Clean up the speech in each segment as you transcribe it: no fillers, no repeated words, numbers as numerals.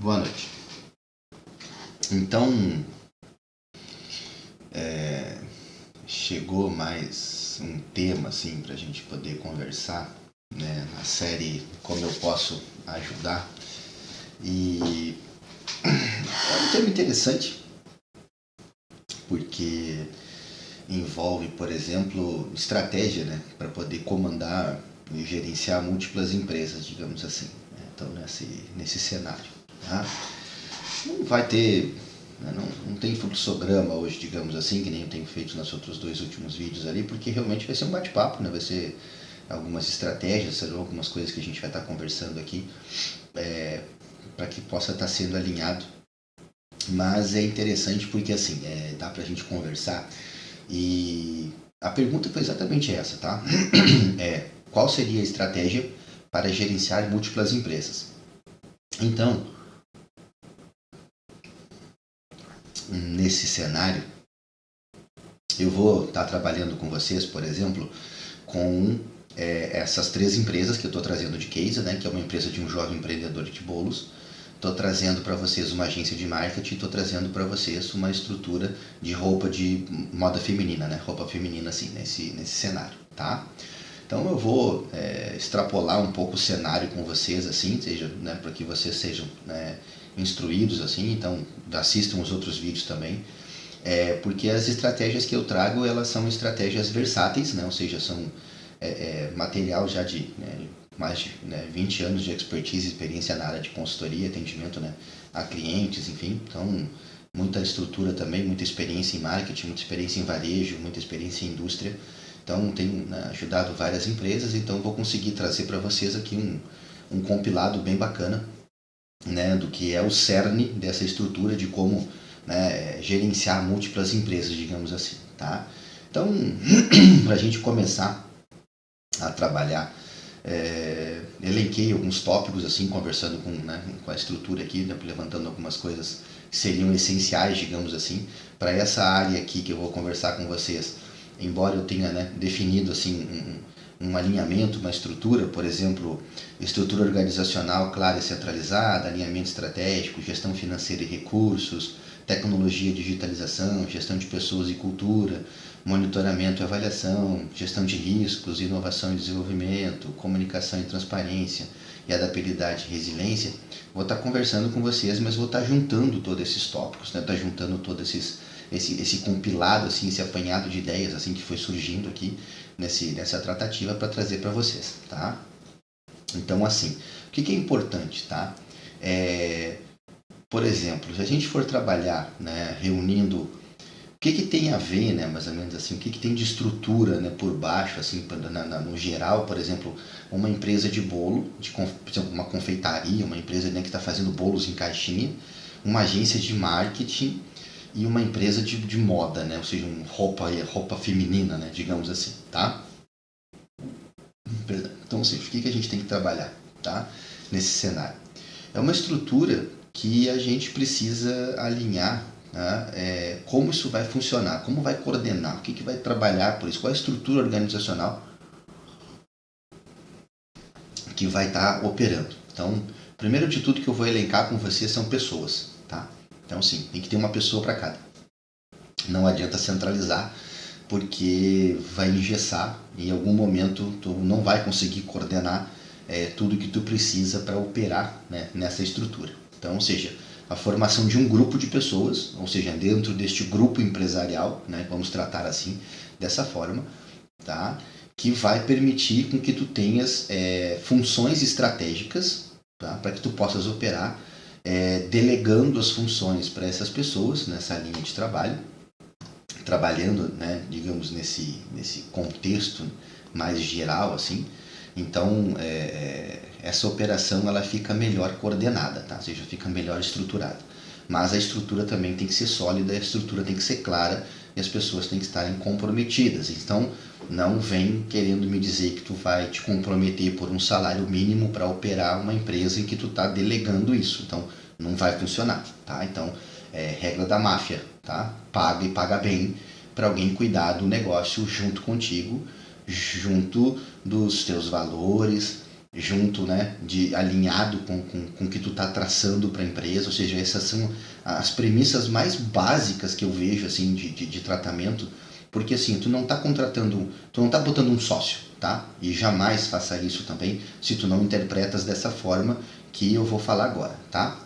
Boa noite. Então, chegou mais um tema assim para a gente poder conversar, né, na série Como Eu Posso Ajudar. E é um tema interessante porque envolve, por exemplo, estratégia, né, para poder comandar e gerenciar múltiplas empresas, digamos assim. Então, nesse cenário, tá? Não vai ter, né, não tem fluxograma hoje, digamos assim, que nem eu tenho feito nos outros dois últimos vídeos ali, porque realmente vai ser um bate-papo, né? Vai ser algumas estratégias, serão algumas coisas que a gente vai estar conversando aqui, para que possa estar sendo alinhado. Mas é interessante porque assim, dá pra gente conversar e a pergunta foi exatamente essa, tá? Qual seria a estratégia para gerenciar múltiplas empresas? Então, nesse cenário, eu vou estar trabalhando com vocês, por exemplo, com essas três empresas que eu estou trazendo de case, né, que é uma empresa de um jovem empreendedor de bolos. Estou trazendo para vocês uma agência de marketing, estou trazendo para vocês uma estrutura de roupa de moda feminina, né? Roupa feminina assim, nesse cenário, tá? Então eu vou extrapolar um pouco o cenário com vocês, assim, seja, né, para que vocês sejam, né, instruídos, assim, então assistam os outros vídeos também, porque as estratégias que eu trago, elas são estratégias versáteis, né? Ou seja, são material já de mais de 20 anos de expertise e experiência na área de consultoria, atendimento, né, a clientes, enfim. Então, muita estrutura também, muita experiência em marketing, muita experiência em varejo, muita experiência em indústria. Então, tenho, né, ajudado várias empresas, então vou conseguir trazer para vocês aqui um compilado bem bacana, né, do que é o cerne dessa estrutura de como, né, gerenciar múltiplas empresas, digamos assim, tá? Então, para a gente começar a trabalhar, elenquei alguns tópicos assim, conversando com a estrutura aqui, né, levantando algumas coisas que seriam essenciais, digamos assim, para essa área aqui que eu vou conversar com vocês. Embora eu tenha, né, definido assim um alinhamento, uma estrutura, por exemplo, estrutura organizacional clara e centralizada, alinhamento estratégico, gestão financeira e recursos, tecnologia e digitalização, gestão de pessoas e cultura, monitoramento e avaliação, gestão de riscos, inovação e desenvolvimento, comunicação e transparência e adaptabilidade e resiliência. Vou estar conversando com vocês, mas vou estar juntando todos esses tópicos, né? Estar juntando todo esse compilado, assim, esse apanhado de ideias assim que foi surgindo aqui nessa tratativa para trazer para vocês, tá? Então, assim, o que é importante, tá? Por exemplo, se a gente for trabalhar, né, reunindo o que tem a ver, né, mais ou menos assim, o que tem de estrutura, né, por baixo, assim, no geral, por exemplo, uma empresa de bolo, por exemplo, uma confeitaria, uma empresa, né, que está fazendo bolos em caixinha, uma agência de marketing e uma empresa de moda, né, ou seja, roupa feminina, né, digamos assim, tá? Então, ou seja, o que a gente tem que trabalhar, tá, nesse cenário? É uma estrutura que a gente precisa alinhar, né, como isso vai funcionar, como vai coordenar, o que vai trabalhar por isso, qual é a estrutura organizacional que vai estar operando. Então, primeiro de tudo que eu vou elencar com vocês são pessoas, tá? Então, sim, tem que ter uma pessoa para cada. Não adianta centralizar, porque vai engessar e em algum momento tu não vai conseguir coordenar tudo que tu precisa para operar, né, nessa estrutura. Então, ou seja, a formação de um grupo de pessoas, ou seja, dentro deste grupo empresarial, né, vamos tratar assim, dessa forma, tá, que vai permitir com que tu tenhas funções estratégicas, tá, para que tu possas operar, delegando as funções para essas pessoas nessa linha de trabalho, trabalhando, né, digamos, nesse contexto mais geral, assim. Então, essa operação ela fica melhor coordenada, tá? Ou seja, fica melhor estruturada. Mas a estrutura também tem que ser sólida, a estrutura tem que ser clara e as pessoas têm que estarem comprometidas. Então, não vem querendo me dizer que tu vai te comprometer por um salário mínimo para operar uma empresa em que tu está delegando isso. Então, não vai funcionar, tá? Então, regra da máfia, tá? Paga e paga bem para alguém cuidar do negócio junto contigo, junto dos teus valores, junto, né, alinhado com o que tu está traçando para a empresa. Ou seja, essas são as premissas mais básicas que eu vejo assim de tratamento, porque assim, tu não está contratando, tu não está botando um sócio, tá? E jamais faça isso também se tu não interpretas dessa forma que eu vou falar agora, tá?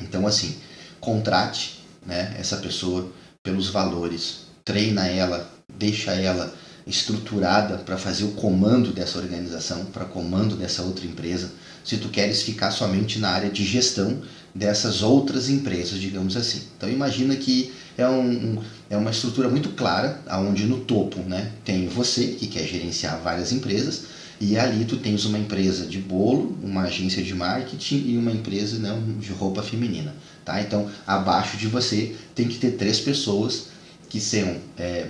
Então assim, contrate, né, essa pessoa pelos valores, treina ela, deixa ela estruturada para fazer o comando dessa organização, para comando dessa outra empresa, se tu queres ficar somente na área de gestão dessas outras empresas, digamos assim. Então imagina que é uma estrutura muito clara, onde no topo, né, tem você, que quer gerenciar várias empresas, e ali tu tens uma empresa de bolo, uma agência de marketing e uma empresa, né, de roupa feminina. Tá? Então, abaixo de você tem que ter 3 pessoas que sejam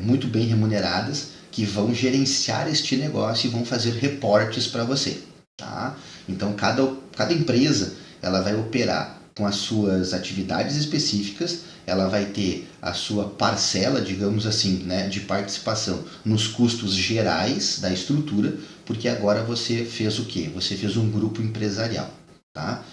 muito bem remuneradas, que vão gerenciar este negócio e vão fazer reportes para você. Tá? Então, cada empresa ela vai operar com as suas atividades específicas, ela vai ter a sua parcela, digamos assim, né, de participação nos custos gerais da estrutura, porque agora você fez o quê? Você fez um grupo empresarial. Tá?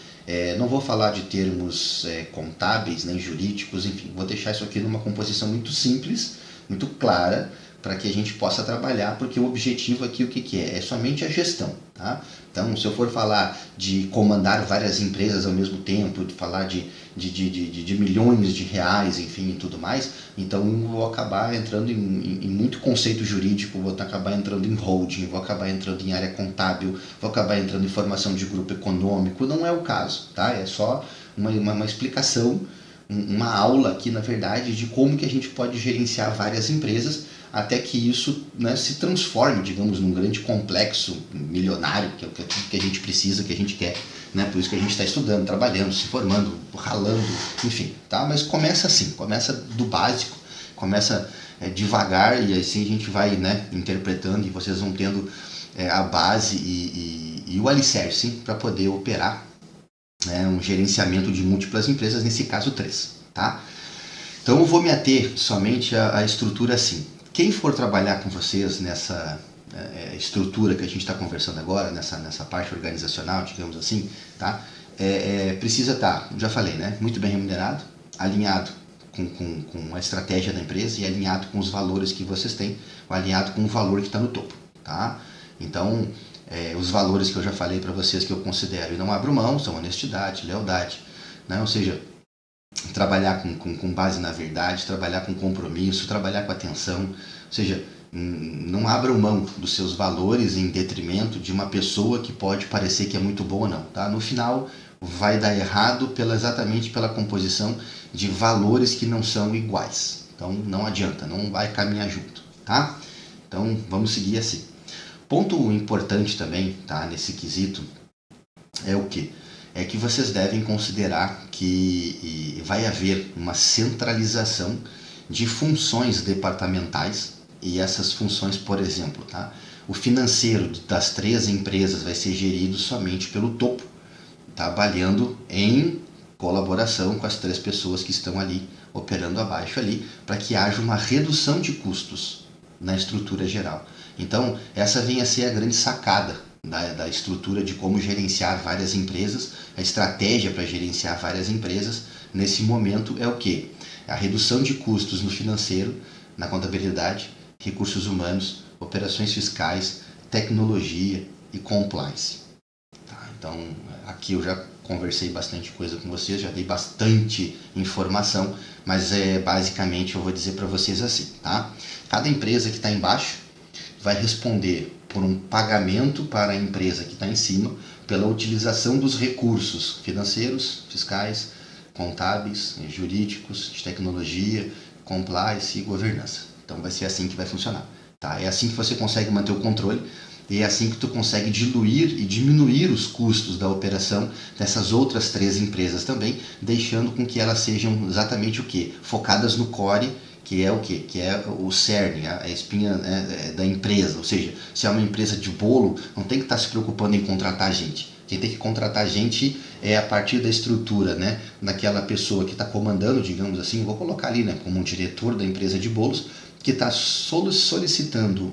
Não vou falar de termos contábeis, nem jurídicos, enfim, vou deixar isso aqui numa composição muito simples, muito clara, para que a gente possa trabalhar, porque o objetivo aqui o que é? É somente a gestão. Tá? Então, se eu for falar de comandar várias empresas ao mesmo tempo, de falar de milhões de reais, enfim, e tudo mais, então eu vou acabar entrando em muito conceito jurídico, vou acabar entrando em holding, vou acabar entrando em área contábil, vou acabar entrando em formação de grupo econômico. Não é o caso, tá? É só uma explicação, uma aula aqui, na verdade, de como que a gente pode gerenciar várias empresas até que isso, né, se transforme, digamos, num grande complexo milionário, que é o que a gente precisa, que a gente quer, né? Por isso que a gente está estudando, trabalhando, se formando, ralando, enfim, tá? Mas começa assim, começa do básico, começa devagar, e assim a gente vai, né, interpretando, e vocês vão tendo a base e o alicerce para poder operar, né, um gerenciamento de múltiplas empresas, nesse caso 3, tá? Então eu vou me ater somente à estrutura assim. Quem for trabalhar com vocês nessa estrutura que a gente está conversando agora, nessa parte organizacional, digamos assim, tá? Precisa estar, já falei, né, muito bem remunerado, alinhado com a estratégia da empresa e alinhado com os valores que vocês têm, alinhado com o valor que está no topo. Tá? Então, os valores que eu já falei para vocês que eu considero e não abro mão são honestidade, lealdade, né? Ou seja, trabalhar com base na verdade, trabalhar com compromisso, trabalhar com atenção, ou seja, não abram mão dos seus valores em detrimento de uma pessoa que pode parecer que é muito boa, não. Tá? No final, vai dar errado exatamente pela composição de valores que não são iguais. Então, não adianta, não vai caminhar junto. Tá? Então, vamos seguir assim. Ponto importante também, tá, nesse quesito, é o quê? É que vocês devem considerar que vai haver uma centralização de funções departamentais, e essas funções, por exemplo, tá? O financeiro das 3 empresas vai ser gerido somente pelo topo, trabalhando em colaboração com as 3 pessoas que estão ali, operando abaixo ali, para que haja uma redução de custos na estrutura geral. Então, essa vem a ser a grande sacada da estrutura de como gerenciar várias empresas. A estratégia para gerenciar várias empresas nesse momento é o quê? A redução de custos no financeiro, na contabilidade, recursos humanos, operações fiscais, tecnologia e compliance. Tá? Então, aqui eu já conversei bastante coisa com vocês, já dei bastante informação, mas basicamente eu vou dizer para vocês assim, tá? Cada empresa que está embaixo vai responder por um pagamento para a empresa que está em cima pela utilização dos recursos financeiros, fiscais, contábeis, jurídicos, de tecnologia, compliance e governança. Então vai ser assim que vai funcionar. Tá? É assim que você consegue manter o controle e é assim que tu consegue diluir e diminuir os custos da operação dessas outras 3 empresas também, deixando com que elas sejam exatamente o quê? Focadas no core, que é o quê? Que é o cerne, a espinha, né, da empresa. Ou seja, se é uma empresa de bolo, não tem que estar se preocupando em contratar gente. Quem tem que contratar gente é a partir da estrutura, né, daquela pessoa que está comandando, digamos assim, vou colocar ali, né, como um diretor da empresa de bolos, que está solicitando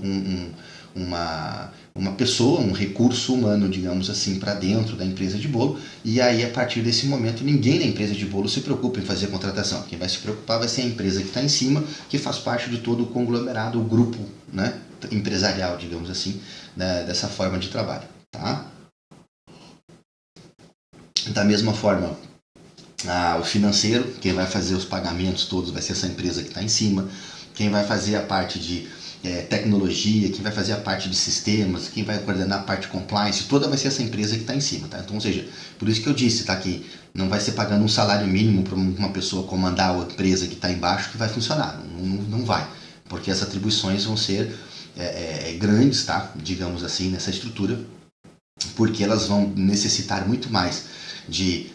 uma pessoa, um recurso humano, digamos assim, para dentro da empresa de bolo, e aí a partir desse momento ninguém na empresa de bolo se preocupa em fazer a contratação. Quem vai se preocupar vai ser a empresa que está em cima, que faz parte de todo o conglomerado, o grupo, né, empresarial, digamos assim, né, dessa forma de trabalho. Tá? Da mesma forma, o financeiro, quem vai fazer os pagamentos todos vai ser essa empresa que está em cima, quem vai fazer a parte de tecnologia, quem vai fazer a parte de sistemas, quem vai coordenar a parte de compliance, toda vai ser essa empresa que está em cima, tá? Então, ou seja, por isso que eu disse, tá, que não vai ser pagando um salário mínimo para uma pessoa comandar a empresa que está embaixo que vai funcionar, não vai, porque as atribuições vão ser grandes, tá? Digamos assim, nessa estrutura, porque elas vão necessitar muito mais de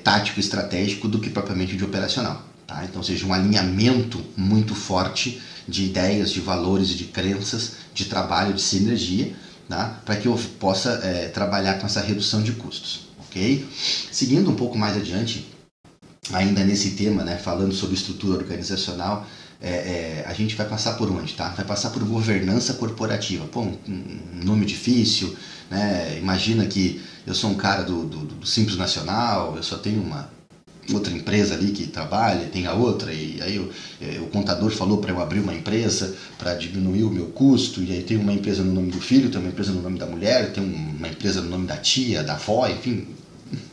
tático estratégico do que propriamente de operacional. Tá? Então, seja um alinhamento muito forte de ideias, de valores, de crenças, de trabalho, de sinergia, tá? Para que eu possa trabalhar com essa redução de custos. Okay? Seguindo um pouco mais adiante, ainda nesse tema, né, falando sobre estrutura organizacional, a gente vai passar por onde? Tá? Vai passar por governança corporativa. Pô, um nome difícil, né? Imagina que eu sou um cara do Simples Nacional, eu só tenho uma outra empresa ali que trabalha, tem a outra, e aí o contador falou para eu abrir uma empresa para diminuir o meu custo, e aí tem uma empresa no nome do filho, tem uma empresa no nome da mulher, tem uma empresa no nome da tia, da avó, enfim,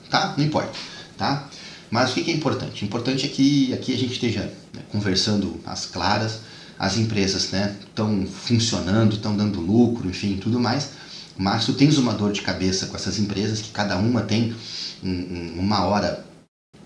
tá? Não importa, tá? Mas o que é importante? O importante é que aqui a gente esteja, né, conversando às claras, as empresas estão funcionando, estão dando lucro, enfim, tudo mais, mas tu tens uma dor de cabeça com essas empresas que cada uma tem uma hora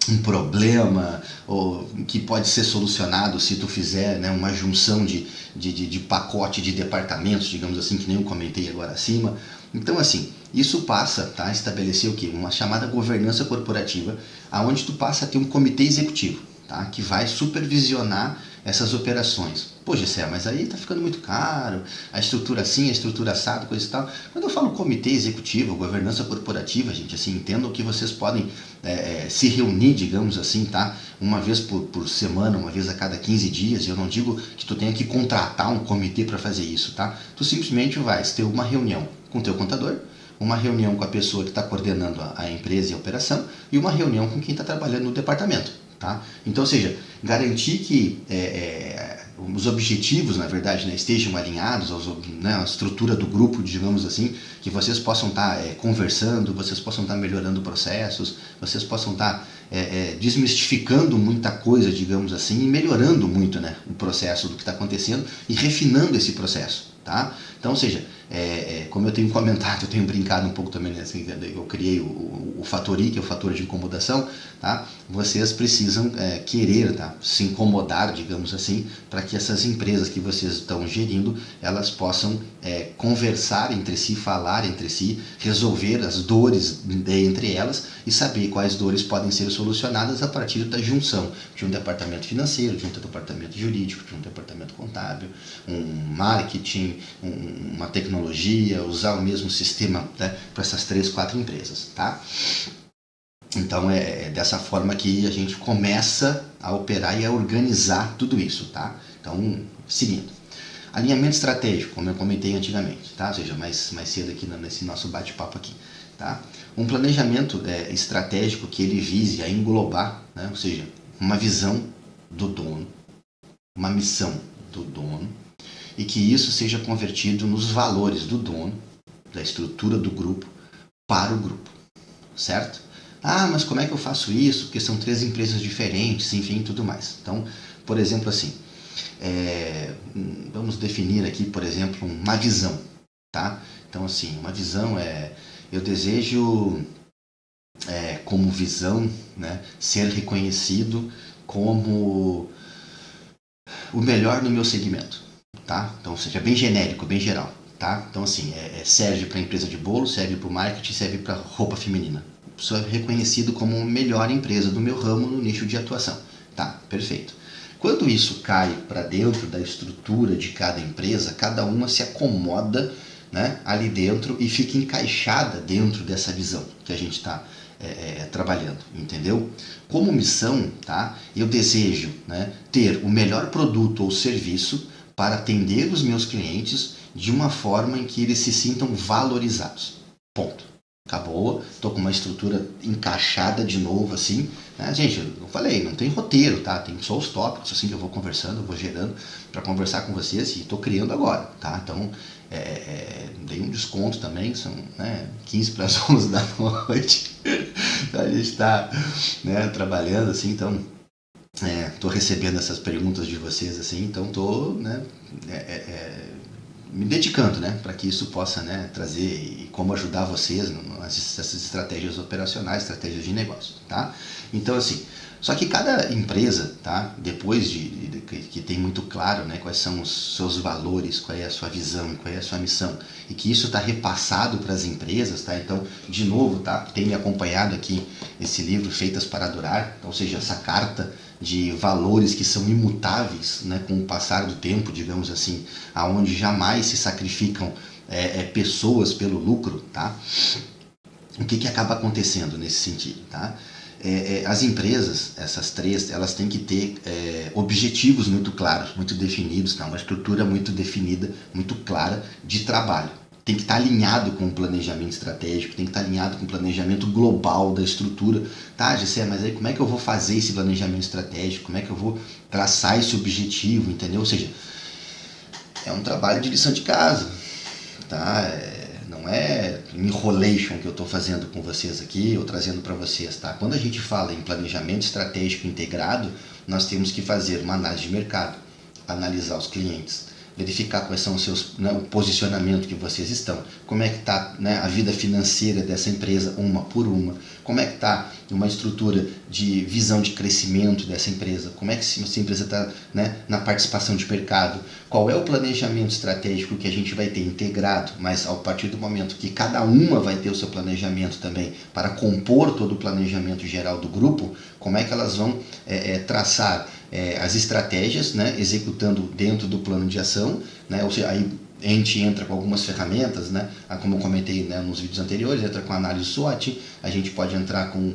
um problema ou que pode ser solucionado se tu fizer, né, uma junção de pacote de departamentos, digamos assim, que nem eu comentei agora acima. Então, assim, isso passa, tá, a estabelecer o quê? Uma chamada governança corporativa, aonde tu passa a ter um comitê executivo, tá, que vai supervisionar essas operações. Pô, Gessé, mas aí tá ficando muito caro, a estrutura assim, a estrutura assado, coisa e tal. Quando eu falo comitê executivo, governança corporativa, gente, assim, entendam que vocês podem se reunir, digamos assim, tá? Uma vez por semana, uma vez a cada 15 dias. Eu não digo que tu tenha que contratar um comitê para fazer isso, tá? Tu simplesmente vai ter uma reunião com o teu contador, uma reunião com a pessoa que está coordenando a empresa e a operação e uma reunião com quem está trabalhando no departamento. Tá? Então, ou seja, garantir que os objetivos, na verdade, né, estejam alinhados, a estrutura do grupo, digamos assim, que vocês possam estar conversando, vocês possam estar melhorando processos, vocês possam estar desmistificando muita coisa, digamos assim, e melhorando muito, né, o processo do que está acontecendo e refinando esse processo. Tá? Então, ou seja, como eu tenho comentado, eu tenho brincado um pouco também, né, assim, eu criei o fator I, que é o fator de incomodação, tá? Vocês precisam querer, tá, se incomodar, digamos assim, para que essas empresas que vocês estão gerindo, elas possam conversar entre si, falar entre si, resolver as dores entre elas e saber quais dores podem ser solucionadas a partir da junção de um departamento financeiro, de um departamento jurídico, de um departamento contábil, um marketing, uma tecnologia, usar o mesmo sistema, né, para essas 3, 4 empresas, tá? Então é dessa forma que a gente começa a operar e a organizar tudo isso, tá? Então, seguindo. Alinhamento estratégico, como eu comentei antigamente, tá? Ou seja, mais cedo aqui nesse nosso bate-papo aqui, tá? Um planejamento estratégico que ele vise a englobar, né? Ou seja, uma visão do dono, uma missão do dono, e que isso seja convertido nos valores do dono, da estrutura do grupo, para o grupo, certo? Ah, mas como é que eu faço isso? Porque são 3 empresas diferentes, enfim, tudo mais. Então, por exemplo, assim, vamos definir aqui, por exemplo, uma visão, tá? Então, assim, uma visão eu desejo, como visão, né, ser reconhecido como o melhor no meu segmento, tá? Então, seja bem genérico, bem geral, tá? Então, assim, serve para empresa de bolo, serve para o marketing, serve para roupa feminina. Sou reconhecido como a melhor empresa do meu ramo no nicho de atuação. Tá, perfeito. Quando isso cai para dentro da estrutura de cada empresa, cada uma se acomoda, né, ali dentro e fica encaixada dentro dessa visão que a gente está trabalhando, entendeu? Como missão, tá, eu desejo, né, ter o melhor produto ou serviço para atender os meus clientes de uma forma em que eles se sintam valorizados. Ponto. Acabou, estou com uma estrutura encaixada de novo, assim, né? Gente, eu falei, não tem roteiro, tá? Tem só os tópicos, assim, que eu vou conversando, eu vou gerando para conversar com vocês e estou criando agora, tá? Então, dei um desconto também, são, né, 15 para as 11 da noite, então, a gente está, né, trabalhando, assim, então, estou recebendo essas perguntas de vocês, assim, então estou, né, me dedicando, né, para que isso possa, né, trazer e como ajudar vocês nessas estratégias operacionais, estratégias de negócio, tá? Então, assim, só que cada empresa, tá, depois que tem muito claro, né, quais são os seus valores, qual é a sua visão, qual é a sua missão, e que isso está repassado para as empresas, tá? Então, de novo, tá, tem me acompanhado aqui esse livro Feitas para Durar, ou seja, essa carta de valores que são imutáveis, né, com o passar do tempo, digamos assim, aonde jamais se sacrificam pessoas pelo lucro, tá? O que acaba acontecendo nesse sentido, tá? As empresas, essas três, elas têm que ter objetivos muito claros, muito definidos, tá? Uma estrutura muito definida, muito clara de trabalho. Tem que estar alinhado com o planejamento estratégico, tem que estar alinhado com o planejamento global da estrutura. Tá, Gessé, mas aí como é que eu vou fazer esse planejamento estratégico? Como é que eu vou traçar esse objetivo, entendeu? Ou seja, é um trabalho de lição de casa, tá? Não é enrolation que eu estou fazendo com vocês aqui ou trazendo para vocês, tá? Quando a gente fala em planejamento estratégico integrado, nós temos que fazer uma análise de mercado, analisar os clientes, verificar quais são os seus, né, o posicionamento que vocês estão, como é que está, né, a vida financeira dessa empresa uma por uma, como é que está uma estrutura de visão de crescimento dessa empresa, como é que essa empresa está, né, na participação de mercado, qual é o planejamento estratégico que a gente vai ter integrado, mas a partir do momento que cada uma vai ter o seu planejamento também para compor todo o planejamento geral do grupo, como é que elas vão traçar as estratégias, né, executando dentro do plano de ação, né, ou seja, aí a gente entra com algumas ferramentas, né, como eu comentei, né, nos vídeos anteriores, entra com a análise SWOT, a gente pode entrar com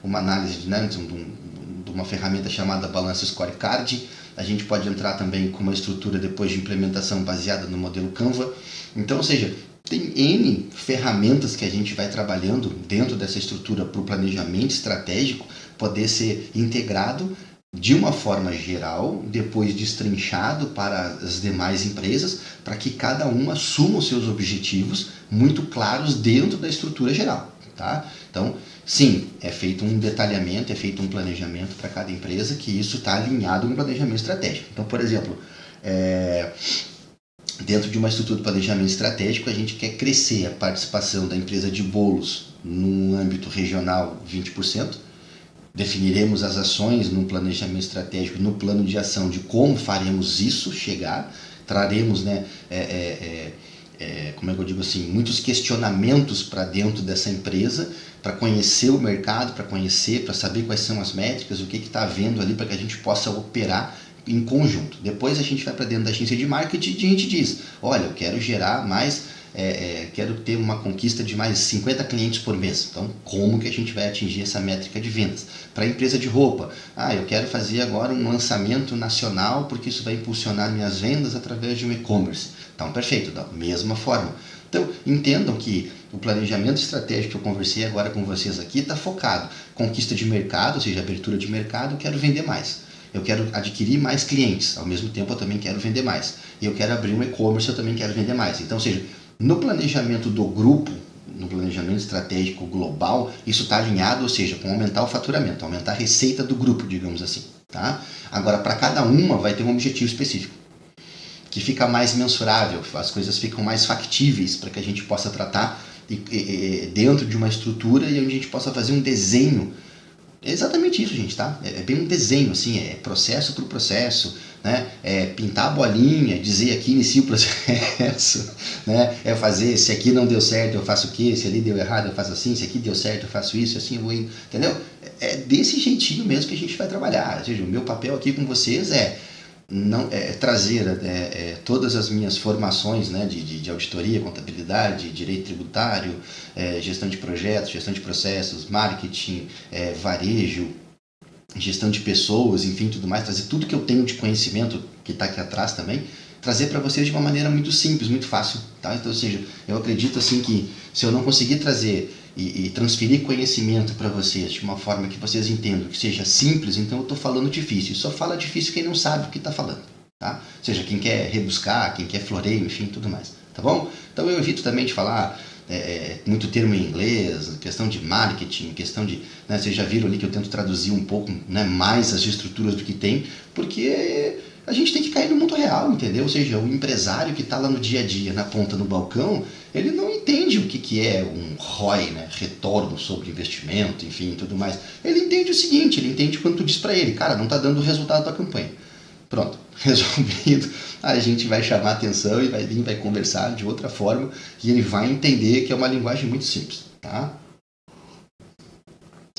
uma análise, né, de uma ferramenta chamada Balance Scorecard, a gente pode entrar também com uma estrutura depois de implementação baseada no modelo Canva. Então, ou seja, tem N ferramentas que a gente vai trabalhando dentro dessa estrutura para o planejamento estratégico poder ser integrado de uma forma geral, depois destrinchado para as demais empresas, para que cada uma assuma os seus objetivos muito claros dentro da estrutura geral, tá? Então, sim, é feito um detalhamento, é feito um planejamento para cada empresa, que isso está alinhado no planejamento estratégico. Então, por exemplo, dentro de uma estrutura de planejamento estratégico, a gente quer crescer a participação da empresa de bolos no âmbito regional 20%, definiremos as ações no planejamento estratégico, no plano de ação de como faremos isso chegar, traremos, né, como é que eu digo assim, muitos questionamentos para dentro dessa empresa, para conhecer o mercado, para saber quais são as métricas, o que está havendo ali para que a gente possa operar em conjunto. Depois a gente vai para dentro da agência de marketing e a gente diz, olha, eu quero gerar mais, quero ter uma conquista de mais 50 clientes por mês. Então, como que a gente vai atingir essa métrica de vendas? Para a empresa de roupa, eu quero fazer agora um lançamento nacional porque isso vai impulsionar minhas vendas através de um e-commerce. Então, perfeito, da mesma forma. Então, entendam que o planejamento estratégico que eu conversei agora com vocês aqui está focado em conquista de mercado, ou seja, abertura de mercado, eu quero vender mais. Eu quero adquirir mais clientes, ao mesmo tempo eu também quero vender mais. E eu quero abrir um e-commerce, eu também quero vender mais. Então, ou seja, no planejamento do grupo, no planejamento estratégico global, isso está alinhado, ou seja, com aumentar o faturamento, aumentar a receita do grupo, digamos assim. Tá? Agora, para cada uma vai ter um objetivo específico, que fica mais mensurável, as coisas ficam mais factíveis para que a gente possa tratar dentro de uma estrutura e onde a gente possa fazer um desenho. É exatamente isso, gente, tá? É bem um desenho, assim, é processo por processo, né? É pintar a bolinha, dizer aqui inicia o processo, né? É fazer, se aqui não deu certo eu faço o quê? Se ali deu errado eu faço assim, se aqui deu certo eu faço isso, assim eu vou indo, entendeu? É desse jeitinho mesmo que a gente vai trabalhar. Ou seja, o meu papel aqui com vocês trazer todas as minhas formações, né, de auditoria, contabilidade, direito tributário, gestão de projetos, gestão de processos, marketing, varejo, gestão de pessoas, enfim, tudo mais, trazer tudo que eu tenho de conhecimento que está aqui atrás também, trazer para vocês de uma maneira muito simples, muito fácil, tá? Então, ou seja, eu acredito assim que se eu não conseguir trazer e transferir conhecimento para vocês de uma forma que vocês entendam que seja simples, então eu estou falando difícil. Só fala difícil quem não sabe o que está falando, tá? Ou seja, quem quer rebuscar, quem quer floreio, enfim, tudo mais, tá bom? Então eu evito também de falar muito termo em inglês, questão de marketing, questão de... Né, vocês já viram ali que eu tento traduzir um pouco, né, mais as estruturas do que tem, porque a gente tem que cair no mundo real, entendeu? Ou seja, o empresário que está lá no dia a dia, na ponta do balcão, ele não entende o que é um ROI, né? Retorno sobre investimento, enfim, tudo mais. Ele entende o seguinte, ele entende quando tu diz para ele, cara, não está dando o resultado da campanha. Pronto, resolvido, a gente vai chamar atenção e vai vir, vai conversar de outra forma e ele vai entender que é uma linguagem muito simples, tá?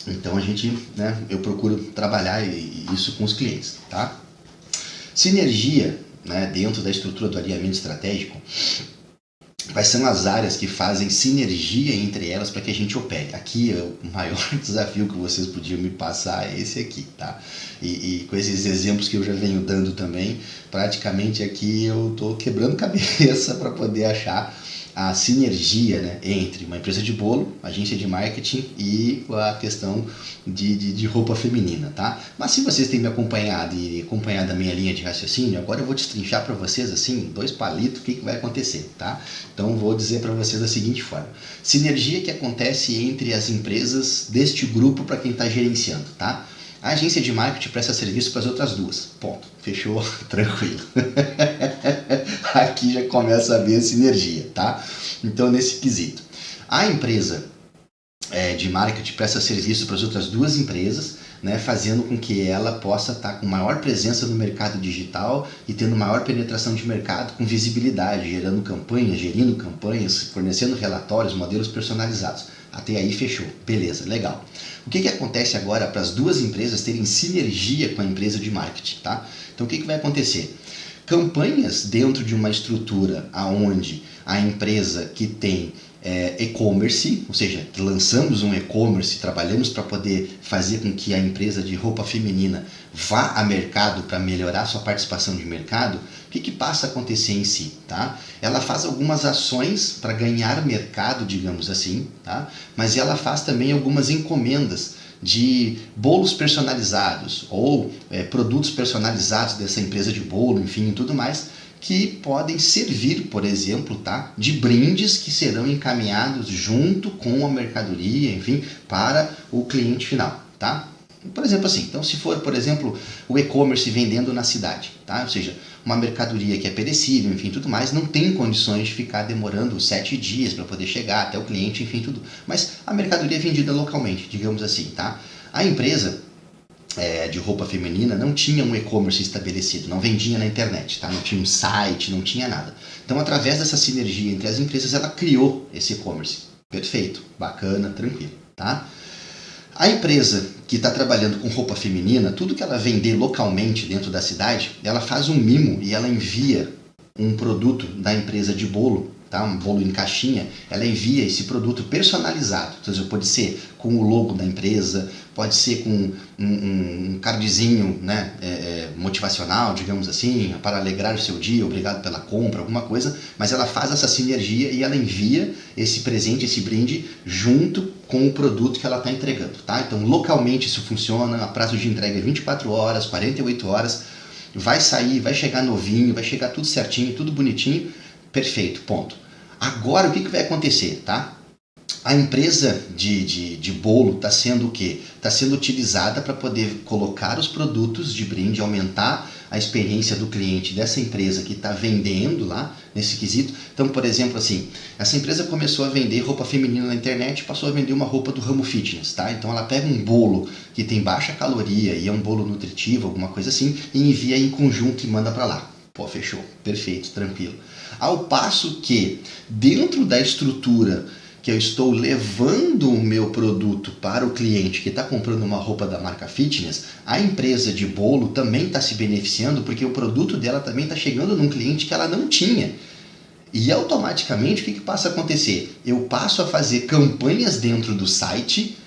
Então a gente, né, eu procuro trabalhar isso com os clientes, tá? Sinergia, né, dentro da estrutura do alinhamento estratégico, quais são as áreas que fazem sinergia entre elas para que a gente opere? Aqui o maior desafio que vocês podiam me passar é esse aqui, tá? E com esses exemplos que eu já venho dando também, praticamente aqui eu estou quebrando cabeça para poder achar a sinergia, né, entre uma empresa de bolo, agência de marketing e a questão de roupa feminina, tá? Mas se vocês têm me acompanhado e acompanhado a minha linha de raciocínio, agora eu vou destrinchar para vocês assim, 2 palitos, o que vai acontecer, tá? Então vou dizer para vocês da seguinte forma: sinergia que acontece entre as empresas deste grupo para quem está gerenciando, tá? A agência de marketing presta serviço para as outras 2. Ponto. Fechou? Tranquilo. Aqui já começa a ver a sinergia, tá? Então, nesse quesito. A empresa de marketing presta serviço para as outras 2 empresas, né, fazendo com que ela possa estar com maior presença no mercado digital e tendo maior penetração de mercado com visibilidade, gerando campanhas, gerindo campanhas, fornecendo relatórios, modelos personalizados. Até aí fechou. Beleza, legal. O que acontece agora para as 2 empresas terem sinergia com a empresa de marketing, tá? Então o que vai acontecer? Campanhas dentro de uma estrutura onde a empresa que tem e-commerce, ou seja, lançamos um e-commerce, trabalhamos para poder fazer com que a empresa de roupa feminina vá a mercado para melhorar sua participação de mercado, o que passa a acontecer em si? Tá? Ela faz algumas ações para ganhar mercado, digamos assim, tá? Mas ela faz também algumas encomendas de bolos personalizados ou produtos personalizados dessa empresa de bolo, enfim, e tudo mais, que podem servir, por exemplo, tá, de brindes que serão encaminhados junto com a mercadoria, enfim, para o cliente final, tá? Por exemplo assim, então se for, por exemplo, o e-commerce vendendo na cidade, tá? Ou seja, uma mercadoria que é perecível, enfim, tudo mais, não tem condições de ficar demorando 7 dias para poder chegar até o cliente, enfim, tudo. Mas a mercadoria é vendida localmente, digamos assim, tá? A empresa de roupa feminina não tinha um e-commerce estabelecido, não vendia na internet, tá? Não tinha um site, não tinha nada. Então, através dessa sinergia entre as empresas, ela criou esse e-commerce. Perfeito, bacana, tranquilo, tá? A empresa que está trabalhando com roupa feminina, tudo que ela vender localmente dentro da cidade, ela faz um mimo e ela envia um produto da empresa de bolo, tá? Um bolo em caixinha, ela envia esse produto personalizado. Ou seja, pode ser com o logo da empresa, pode ser com um cardzinho, né, motivacional, digamos assim, para alegrar o seu dia, obrigado pela compra, alguma coisa, mas ela faz essa sinergia e ela envia esse presente, esse brinde, junto com o produto que ela está entregando, tá? Então, localmente isso funciona, a prazo de entrega é 24 horas, 48 horas, vai sair, vai chegar novinho, vai chegar tudo certinho, tudo bonitinho, perfeito, ponto. Agora, o que vai acontecer, tá? A empresa de bolo está sendo o quê? Está sendo utilizada para poder colocar os produtos de brinde, aumentar a experiência do cliente dessa empresa que está vendendo lá nesse quesito. Então, por exemplo, assim, essa empresa começou a vender roupa feminina na internet e passou a vender uma roupa do ramo fitness, tá? Então ela pega um bolo que tem baixa caloria e é um bolo nutritivo, alguma coisa assim, e envia em conjunto e manda para lá. Pô, fechou, perfeito, tranquilo. Ao passo que, dentro da estrutura que eu estou levando o meu produto para o cliente que está comprando uma roupa da marca fitness, a empresa de bolo também está se beneficiando porque o produto dela também está chegando num cliente que ela não tinha. E automaticamente o que passa a acontecer? Eu passo a fazer campanhas dentro do site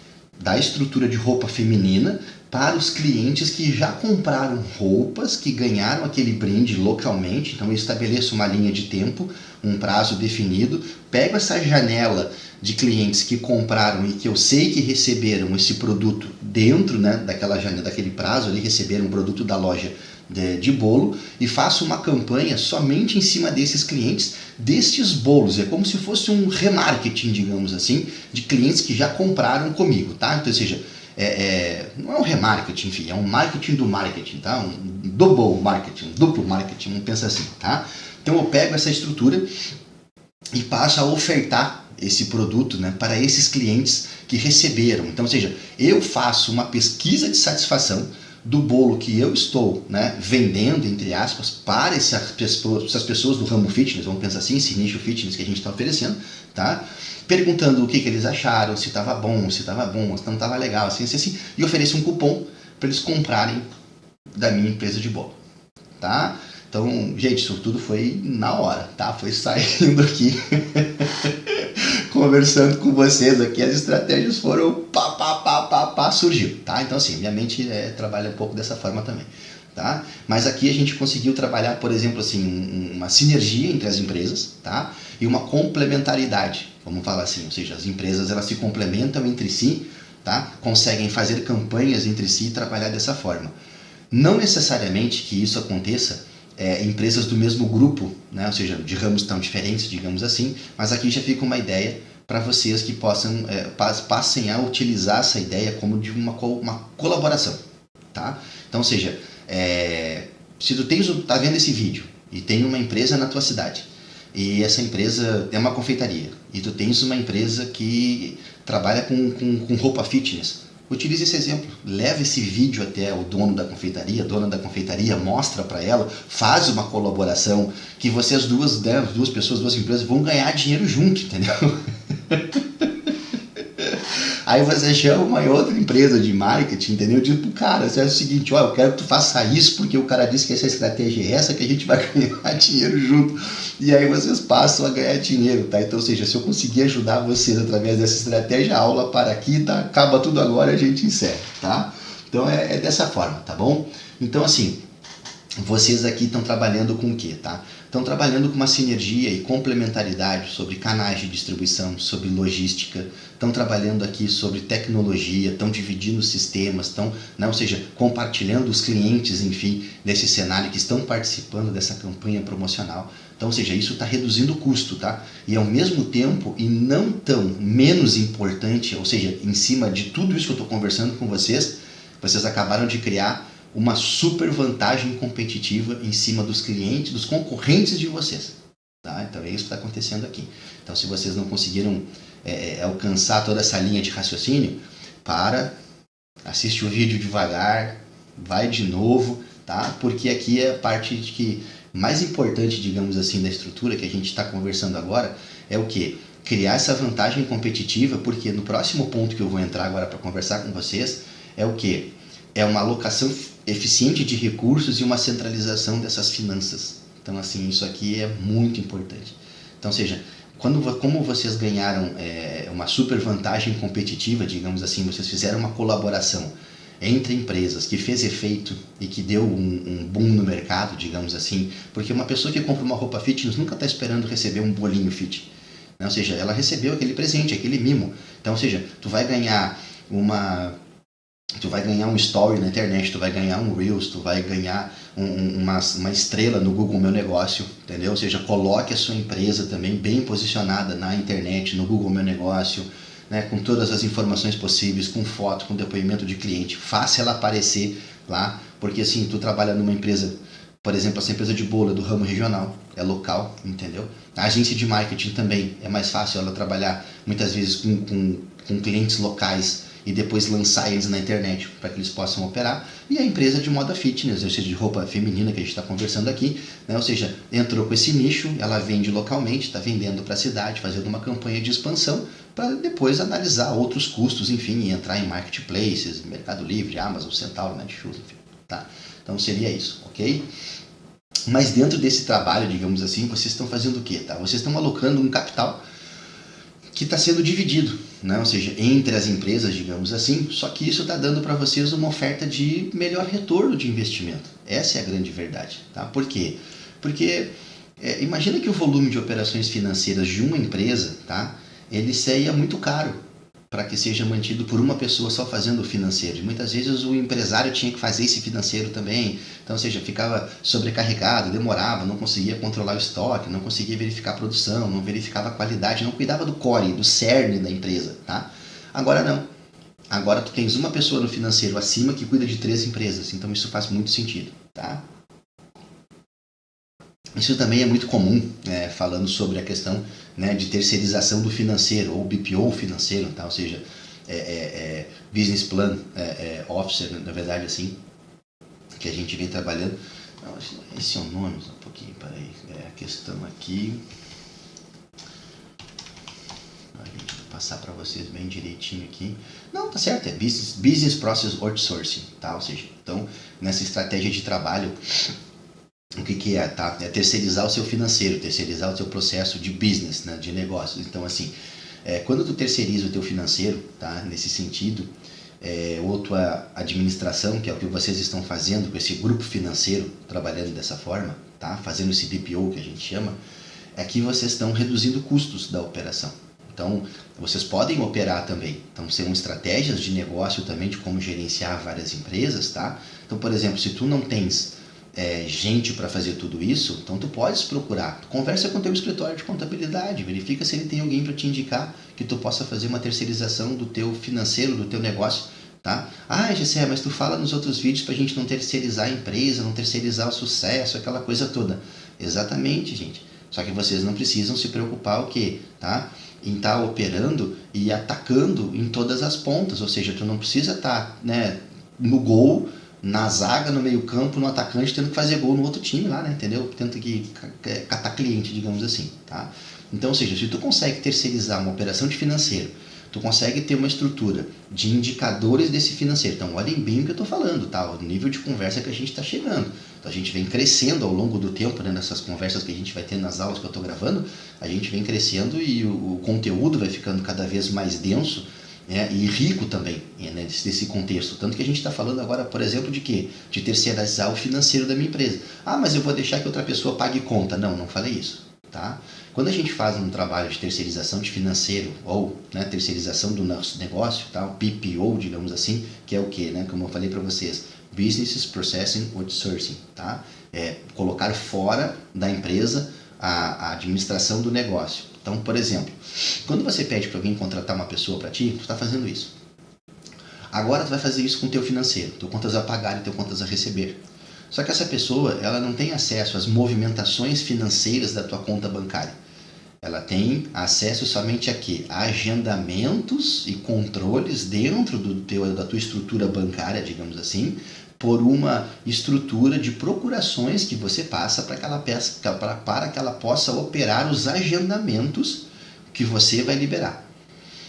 da estrutura de roupa feminina para os clientes que já compraram roupas, que ganharam aquele brinde localmente. Então eu estabeleço uma linha de tempo, um prazo definido, pego essa janela de clientes que compraram e que eu sei que receberam esse produto dentro, né, daquela janela, daquele prazo ali, receberam um produto da loja de bolo, e faço uma campanha somente em cima desses clientes, destes bolos. É como se fosse um remarketing, digamos assim, de clientes que já compraram comigo, tá? Então, ou seja, não é um remarketing, enfim, é um marketing do marketing, tá? Um double marketing, um duplo marketing, vamos pensar assim, tá? Então eu pego essa estrutura e passo a ofertar esse produto, né, para esses clientes que receberam. Então, ou seja, eu faço uma pesquisa de satisfação do bolo que eu estou, né, vendendo, entre aspas, para essas pessoas do ramo fitness, vamos pensar assim, esse nicho fitness que a gente está oferecendo, tá? Perguntando o que eles acharam, se estava bom, se não estava legal, assim, e ofereço um cupom para eles comprarem da minha empresa de bolo, tá? Então, gente, isso tudo foi na hora, tá? Foi saindo aqui, conversando com vocês aqui, as estratégias foram surgiu, tá? Então, assim, minha mente trabalha um pouco dessa forma também, tá? Mas aqui a gente conseguiu trabalhar, por exemplo, assim, uma sinergia entre as empresas, tá? E uma complementaridade, vamos falar assim, ou seja, as empresas elas se complementam entre si, tá? Conseguem fazer campanhas entre si e trabalhar dessa forma. Não necessariamente que isso aconteça empresas do mesmo grupo, né? Ou seja, de ramos tão diferentes, digamos assim, mas aqui já fica uma ideia para vocês que passem a utilizar essa ideia como de uma colaboração, tá? Então, ou seja, se tu tá vendo esse vídeo e tem uma empresa na tua cidade, e essa empresa é uma confeitaria, e tu tens uma empresa que trabalha com roupa fitness, utilize esse exemplo, leva esse vídeo até o dono da confeitaria, a dona da confeitaria, mostra para ela, faz uma colaboração que vocês duas pessoas, duas empresas vão ganhar dinheiro junto, entendeu? Aí você chama uma outra empresa de marketing, entendeu? Diz pro cara, você é o seguinte, ó, eu quero que tu faça isso porque o cara disse que essa estratégia é essa, que a gente vai ganhar dinheiro junto. E aí vocês passam a ganhar dinheiro, tá? Então, ou seja, se eu conseguir ajudar vocês através dessa estratégia, a aula para aqui, tá? Acaba tudo agora e a gente encerra, tá? Então é dessa forma, tá bom? Então, assim, vocês aqui estão trabalhando com o quê, tá? Estão trabalhando com uma sinergia e complementaridade sobre canais de distribuição, sobre logística, estão trabalhando aqui sobre tecnologia, estão dividindo sistemas, estão, né, ou seja, compartilhando os clientes, enfim, desse cenário que estão participando dessa campanha promocional. Então, ou seja, isso está reduzindo o custo, tá? E ao mesmo tempo, e não tão menos importante, ou seja, em cima de tudo isso que eu estou conversando com vocês, vocês acabaram de criar uma super vantagem competitiva em cima dos clientes, dos concorrentes de vocês. Tá? Então é isso que está acontecendo aqui. Então se vocês não conseguiram alcançar toda essa linha de raciocínio, assiste o vídeo devagar, vai de novo, tá? Porque aqui é a parte mais importante, digamos assim, da estrutura que a gente está conversando agora, é o quê? Criar essa vantagem competitiva, porque no próximo ponto que eu vou entrar agora para conversar com vocês, é o quê? É uma alocação eficiente de recursos e uma centralização dessas finanças. Então, assim, isso aqui é muito importante. Então, ou seja, como vocês ganharam uma super vantagem competitiva, digamos assim, vocês fizeram uma colaboração entre empresas que fez efeito e que deu um boom no mercado, digamos assim, porque uma pessoa que compra uma roupa fitness nunca está esperando receber um bolinho fit, né? Ou seja, ela recebeu aquele presente, aquele mimo. Então, ou seja, tu vai ganhar um story na internet, tu vai ganhar um Reels, tu vai ganhar uma estrela no Google Meu Negócio, entendeu? Ou seja, coloque a sua empresa também bem posicionada na internet, no Google Meu Negócio, né, com todas as informações possíveis, com foto, com depoimento de cliente, faça ela aparecer lá, porque assim, tu trabalha numa empresa, por exemplo, essa empresa de bolo é do ramo regional, é local, entendeu? A agência de marketing também é mais fácil ela trabalhar muitas vezes com clientes locais e depois lançar eles na internet para que eles possam operar. E a empresa de moda fitness, ou seja, de roupa feminina que a gente está conversando aqui, né? Ou seja, entrou com esse nicho, ela vende localmente, está vendendo para a cidade, fazendo uma campanha de expansão para depois analisar outros custos, enfim, e entrar em marketplaces, Mercado Livre, Amazon, Centauro, Netshoes, enfim, tá? Então seria isso, ok? Mas dentro desse trabalho, digamos assim, vocês estão fazendo o quê, tá? Vocês estão alocando um capital que está sendo dividido, né? Ou seja, entre as empresas, digamos assim, só que isso está dando para vocês uma oferta de melhor retorno de investimento. Essa é a grande verdade. Tá? Por quê? Porque imagina que o volume de operações financeiras de uma empresa, tá? Ele seria muito caro para que seja mantido por uma pessoa só fazendo o financeiro. E muitas vezes o empresário tinha que fazer esse financeiro também, então, ou seja, ficava sobrecarregado, demorava, não conseguia controlar o estoque, não conseguia verificar a produção, não verificava a qualidade, não cuidava do core, do cerne da empresa. Tá? Agora não. Agora tu tens uma pessoa no financeiro acima que cuida de 3 empresas, então isso faz muito sentido. Tá? Isso também é muito comum, falando sobre a questão, né, de terceirização do financeiro, ou BPO financeiro, tá? Ou seja, Business Plan Officer, na verdade, assim, que a gente vem trabalhando. Não, esse é o nome, só um pouquinho, peraí, a questão aqui, a gente vai passar para vocês bem direitinho aqui. Não, tá certo, é Business Process Outsourcing, tá? Ou seja, então, nessa estratégia de trabalho, o que é, tá? É terceirizar o seu financeiro, terceirizar o seu processo de business, né, de negócios. Então, assim, quando tu terceiriza o teu financeiro, tá, nesse sentido, ou tua administração, que é o que vocês estão fazendo com esse grupo financeiro, trabalhando dessa forma, tá, fazendo esse BPO que a gente chama, é que vocês estão reduzindo custos da operação. Então, vocês podem operar também. Então, são estratégias de negócio também de como gerenciar várias empresas, tá? Então, por exemplo, se tu não tens gente para fazer tudo isso, então tu podes procurar, conversa com o teu escritório de contabilidade, verifica se ele tem alguém para te indicar que tu possa fazer uma terceirização do teu financeiro, do teu negócio, tá? Ah, Gessé, mas tu fala nos outros vídeos para a gente não terceirizar a empresa, não terceirizar o sucesso, aquela coisa toda. Exatamente, gente. Só que vocês não precisam se preocupar o quê? Tá? Em estar operando e atacando em todas as pontas, ou seja, tu não precisa estar, né, no gol, na zaga, no meio campo, no atacante, tendo que fazer gol no outro time lá, né? Entendeu? Tendo que catar cliente, digamos assim, tá? Então, ou seja, se tu consegue terceirizar uma operação de financeiro, tu consegue ter uma estrutura de indicadores desse financeiro. Então, olhem bem o que eu estou falando, tá? O nível de conversa que a gente está chegando. Então, a gente vem crescendo ao longo do tempo, né? Nessas conversas que a gente vai ter nas aulas que eu estou gravando, a gente vem crescendo e o conteúdo vai ficando cada vez mais denso, e rico também, né, desse contexto. Tanto que a gente está falando agora, por exemplo, de quê? De terceirizar o financeiro da minha empresa. Ah, mas eu vou deixar que outra pessoa pague conta. Não, não falei isso. Tá? Quando a gente faz um trabalho de terceirização de financeiro, ou, né, terceirização do nosso negócio, tá? O BPO, digamos assim, que é o quê? Né? Como eu falei para vocês, Business Processing Outsourcing. Tá? Colocar fora da empresa a administração do negócio. Então, por exemplo, quando você pede para alguém contratar uma pessoa para ti, tu está fazendo isso. Agora tu vai fazer isso com o teu financeiro, teu contas a pagar e teu contas a receber. Só que essa pessoa, ela não tem acesso às movimentações financeiras da tua conta bancária. Ela tem acesso somente a quê? A agendamentos e controles dentro da tua estrutura bancária, digamos assim, por uma estrutura de procurações que você passa para que ela possa operar os agendamentos que você vai liberar.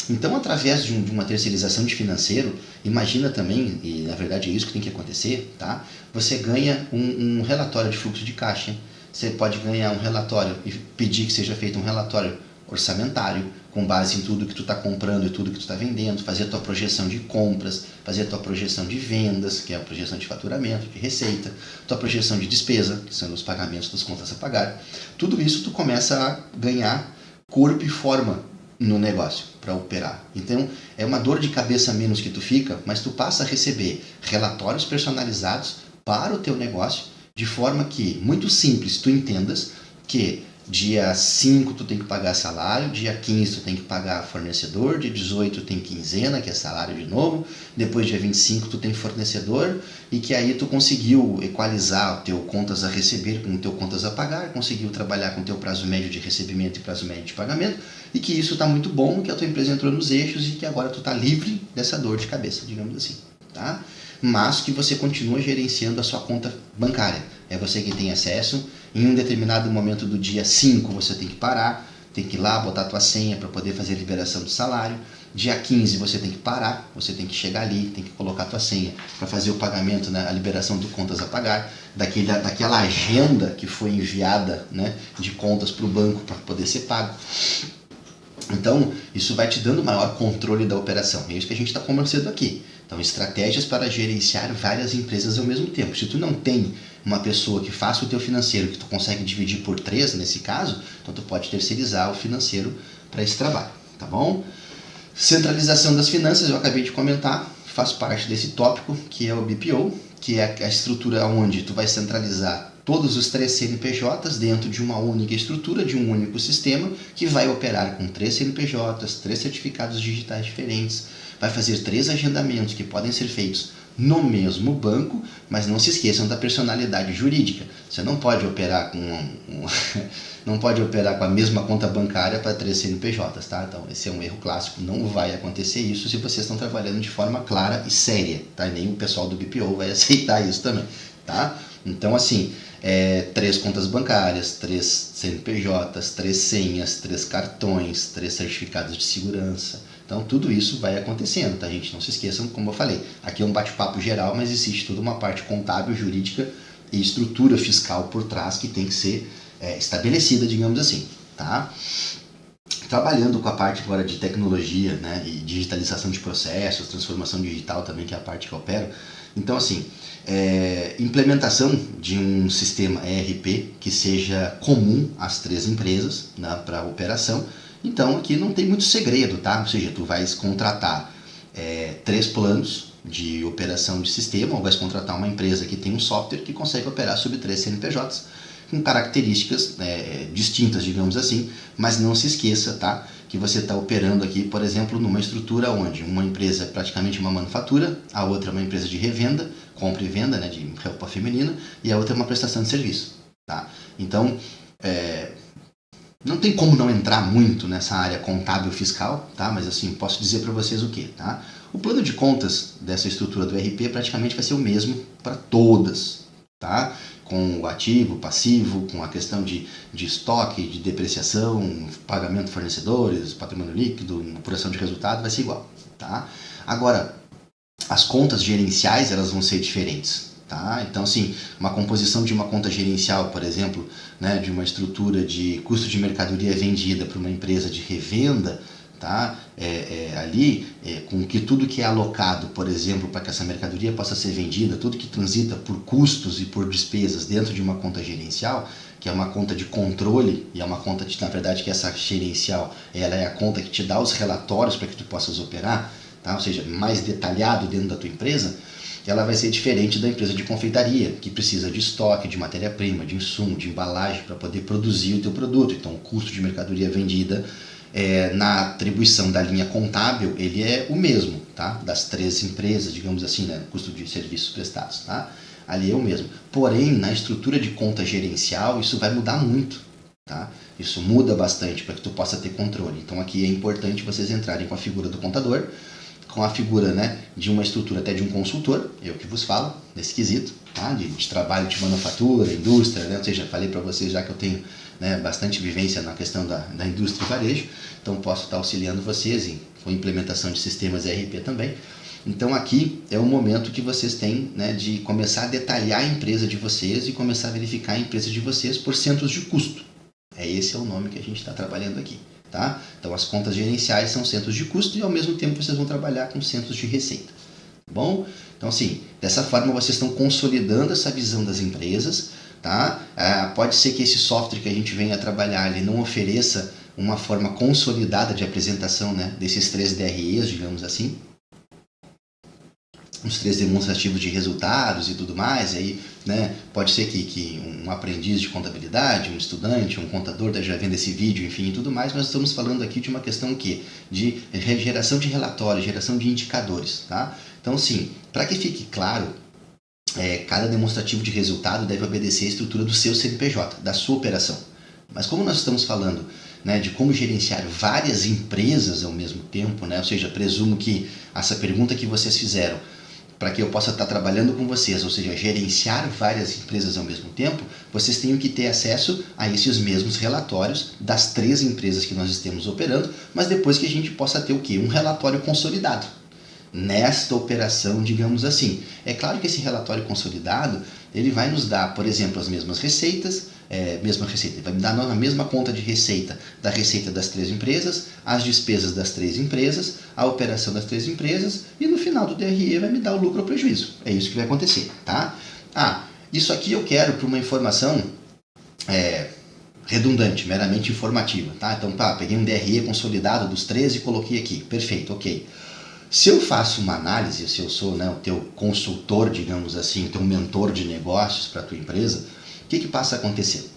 Então, através de uma terceirização de financeiro, imagina também, e na verdade é isso que tem que acontecer, tá? Você ganha um relatório de fluxo de caixa. Você pode ganhar um relatório e pedir que seja feito um relatório orçamentário, com base em tudo que tu está comprando e tudo que tu está vendendo, fazer a tua projeção de compras, fazer a tua projeção de vendas, que é a projeção de faturamento, de receita, tua projeção de despesa, que são os pagamentos das contas a pagar. Tudo isso tu começa a ganhar corpo e forma no negócio para operar. Então, é uma dor de cabeça menos que tu fica, mas tu passa a receber relatórios personalizados para o teu negócio, de forma que, muito simples, tu entendas que dia 5 tu tem que pagar salário, dia 15 tu tem que pagar fornecedor, dia 18 tu tem quinzena, que é salário de novo, depois dia 25 tu tem fornecedor, e que aí tu conseguiu equalizar o teu contas a receber com o teu contas a pagar, conseguiu trabalhar com o teu prazo médio de recebimento e prazo médio de pagamento, e que isso está muito bom, que a tua empresa entrou nos eixos e que agora tu está livre dessa dor de cabeça, digamos assim, tá? Mas que você continua gerenciando a sua conta bancária. É você que tem acesso. Em um determinado momento do dia 5 você tem que parar, tem que ir lá botar a tua senha para poder fazer a liberação do salário. Dia 15 você tem que parar, você tem que chegar ali, tem que colocar a tua senha para fazer o pagamento, né, a liberação de contas a pagar, daquela agenda que foi enviada, né, de contas para o banco para poder ser pago. Então, isso vai te dando maior controle da operação. É isso que a gente está conversando aqui. Então, estratégias para gerenciar várias empresas ao mesmo tempo. Se tu não tem uma pessoa que faça o teu financeiro, que tu consegue dividir por 3 nesse caso, então tu pode terceirizar o financeiro para esse trabalho, tá bom? Centralização das finanças, eu acabei de comentar, faz parte desse tópico, que é o BPO, que é a estrutura onde tu vai centralizar todos os 3 CNPJs dentro de uma única estrutura, de um único sistema, que vai operar com 3 CNPJs, 3 certificados digitais diferentes, vai fazer 3 agendamentos que podem ser feitos no mesmo banco, mas não se esqueçam da personalidade jurídica. Você não pode operar não pode operar com a mesma conta bancária para 3 CNPJs, tá? Então esse é um erro clássico, não vai acontecer isso se vocês estão trabalhando de forma clara e séria, tá? E nem o pessoal do BPO vai aceitar isso também, tá? Então assim, 3 contas bancárias, 3 CNPJs, 3 senhas, 3 cartões, 3 certificados de segurança. Então tudo isso vai acontecendo, tá, gente? Não se esqueçam, como eu falei, aqui é um bate-papo geral, mas existe toda uma parte contábil, jurídica e estrutura fiscal por trás que tem que ser estabelecida, digamos assim, tá? Trabalhando com a parte agora de tecnologia, né, e digitalização de processos, transformação digital também, que é a parte que eu opero. Então, assim, implementação de um sistema ERP que seja comum às 3 empresas, né, para operação. Então, aqui não tem muito segredo, tá? Ou seja, tu vais contratar 3 planos de operação de sistema, ou vais contratar uma empresa que tem um software que consegue operar sobre 3 CNPJs, com características distintas, digamos assim, mas não se esqueça, tá, que você está operando aqui, por exemplo, numa estrutura onde uma empresa é praticamente uma manufatura, a outra é uma empresa de revenda, compra e venda, né, de roupa feminina, e a outra é uma prestação de serviço, tá? Então, não tem como não entrar muito nessa área contábil fiscal, tá? Mas assim, posso dizer para vocês o que, tá? O plano de contas dessa estrutura do ERP praticamente vai ser o mesmo para todas, tá? Com o ativo, passivo, com a questão de estoque, de depreciação, pagamento de fornecedores, patrimônio líquido, apuração de resultado, vai ser igual, tá? Agora, as contas gerenciais, elas vão ser diferentes, tá? Então, assim, uma composição de uma conta gerencial, por exemplo, né, de uma estrutura de custo de mercadoria vendida para uma empresa de revenda, tá? Com que tudo que é alocado, por exemplo, para que essa mercadoria possa ser vendida, tudo que transita por custos e por despesas dentro de uma conta gerencial, que é uma conta de controle, e é uma conta, na verdade, que essa gerencial, ela é a conta que te dá os relatórios para que tu possas operar, tá? Ou seja, mais detalhado dentro da tua empresa, ela vai ser diferente da empresa de confeitaria, que precisa de estoque, de matéria-prima, de insumo, de embalagem para poder produzir o teu produto. Então, o custo de mercadoria vendida na atribuição da linha contábil, ele é o mesmo, tá? Das 3 empresas, digamos assim, né? Custo de serviços prestados, tá? Ali é o mesmo. Porém, na estrutura de conta gerencial, isso vai mudar muito, tá? Isso muda bastante para que tu possa ter controle. Então, aqui é importante vocês entrarem com a figura do contador, com a figura, né, de uma estrutura até de um consultor, eu que vos falo, nesse quesito, tá? de trabalho de manufatura, indústria, né? Ou seja, falei para vocês já que eu tenho, né, bastante vivência na questão da indústria e varejo, então posso estar auxiliando vocês com implementação de sistemas ERP também. Então aqui é o momento que vocês têm, né, de começar a detalhar a empresa de vocês e começar a verificar a empresa de vocês por centros de custo. Esse é o nome que a gente está trabalhando aqui. Tá? Então as contas gerenciais são centros de custo e ao mesmo tempo vocês vão trabalhar com centros de receita. Tá bom? Então assim, dessa forma vocês estão consolidando essa visão das empresas. Tá? Pode ser que esse software que a gente venha a trabalhar ele não ofereça uma forma consolidada de apresentação, né, desses 3 DREs, digamos assim, os 3 demonstrativos de resultados e tudo mais. Aí, né, pode ser que um aprendiz de contabilidade, um estudante, um contador esteja vendo esse vídeo, enfim, e tudo mais, mas estamos falando aqui de uma questão de geração de relatórios, geração de indicadores. Tá? Então, sim, para que fique claro, cada demonstrativo de resultado deve obedecer à estrutura do seu CNPJ, da sua operação. Mas como nós estamos falando, né, de como gerenciar várias empresas ao mesmo tempo, né, ou seja, presumo que essa pergunta que vocês fizeram, para que eu possa estar trabalhando com vocês, ou seja, gerenciar várias empresas ao mesmo tempo, vocês tenham que ter acesso a esses mesmos relatórios das 3 empresas que nós estamos operando, mas depois que a gente possa ter o quê? Um relatório consolidado nesta operação, digamos assim. É claro que esse relatório consolidado, ele vai nos dar, por exemplo, as mesmas receitas, mesma receita. Ele vai me dar na mesma conta de receita, da receita das 3 empresas, as despesas das 3 empresas, a operação das 3 empresas, e no final do DRE vai me dar o lucro ou prejuízo. É isso que vai acontecer, tá? Isso aqui eu quero para uma informação redundante, meramente informativa, tá? Então, peguei um DRE consolidado dos 13 e coloquei aqui. Perfeito, ok. Se eu faço uma análise, se eu sou, o teu consultor, digamos assim, o teu mentor de negócios para a tua empresa, o que passa a acontecer?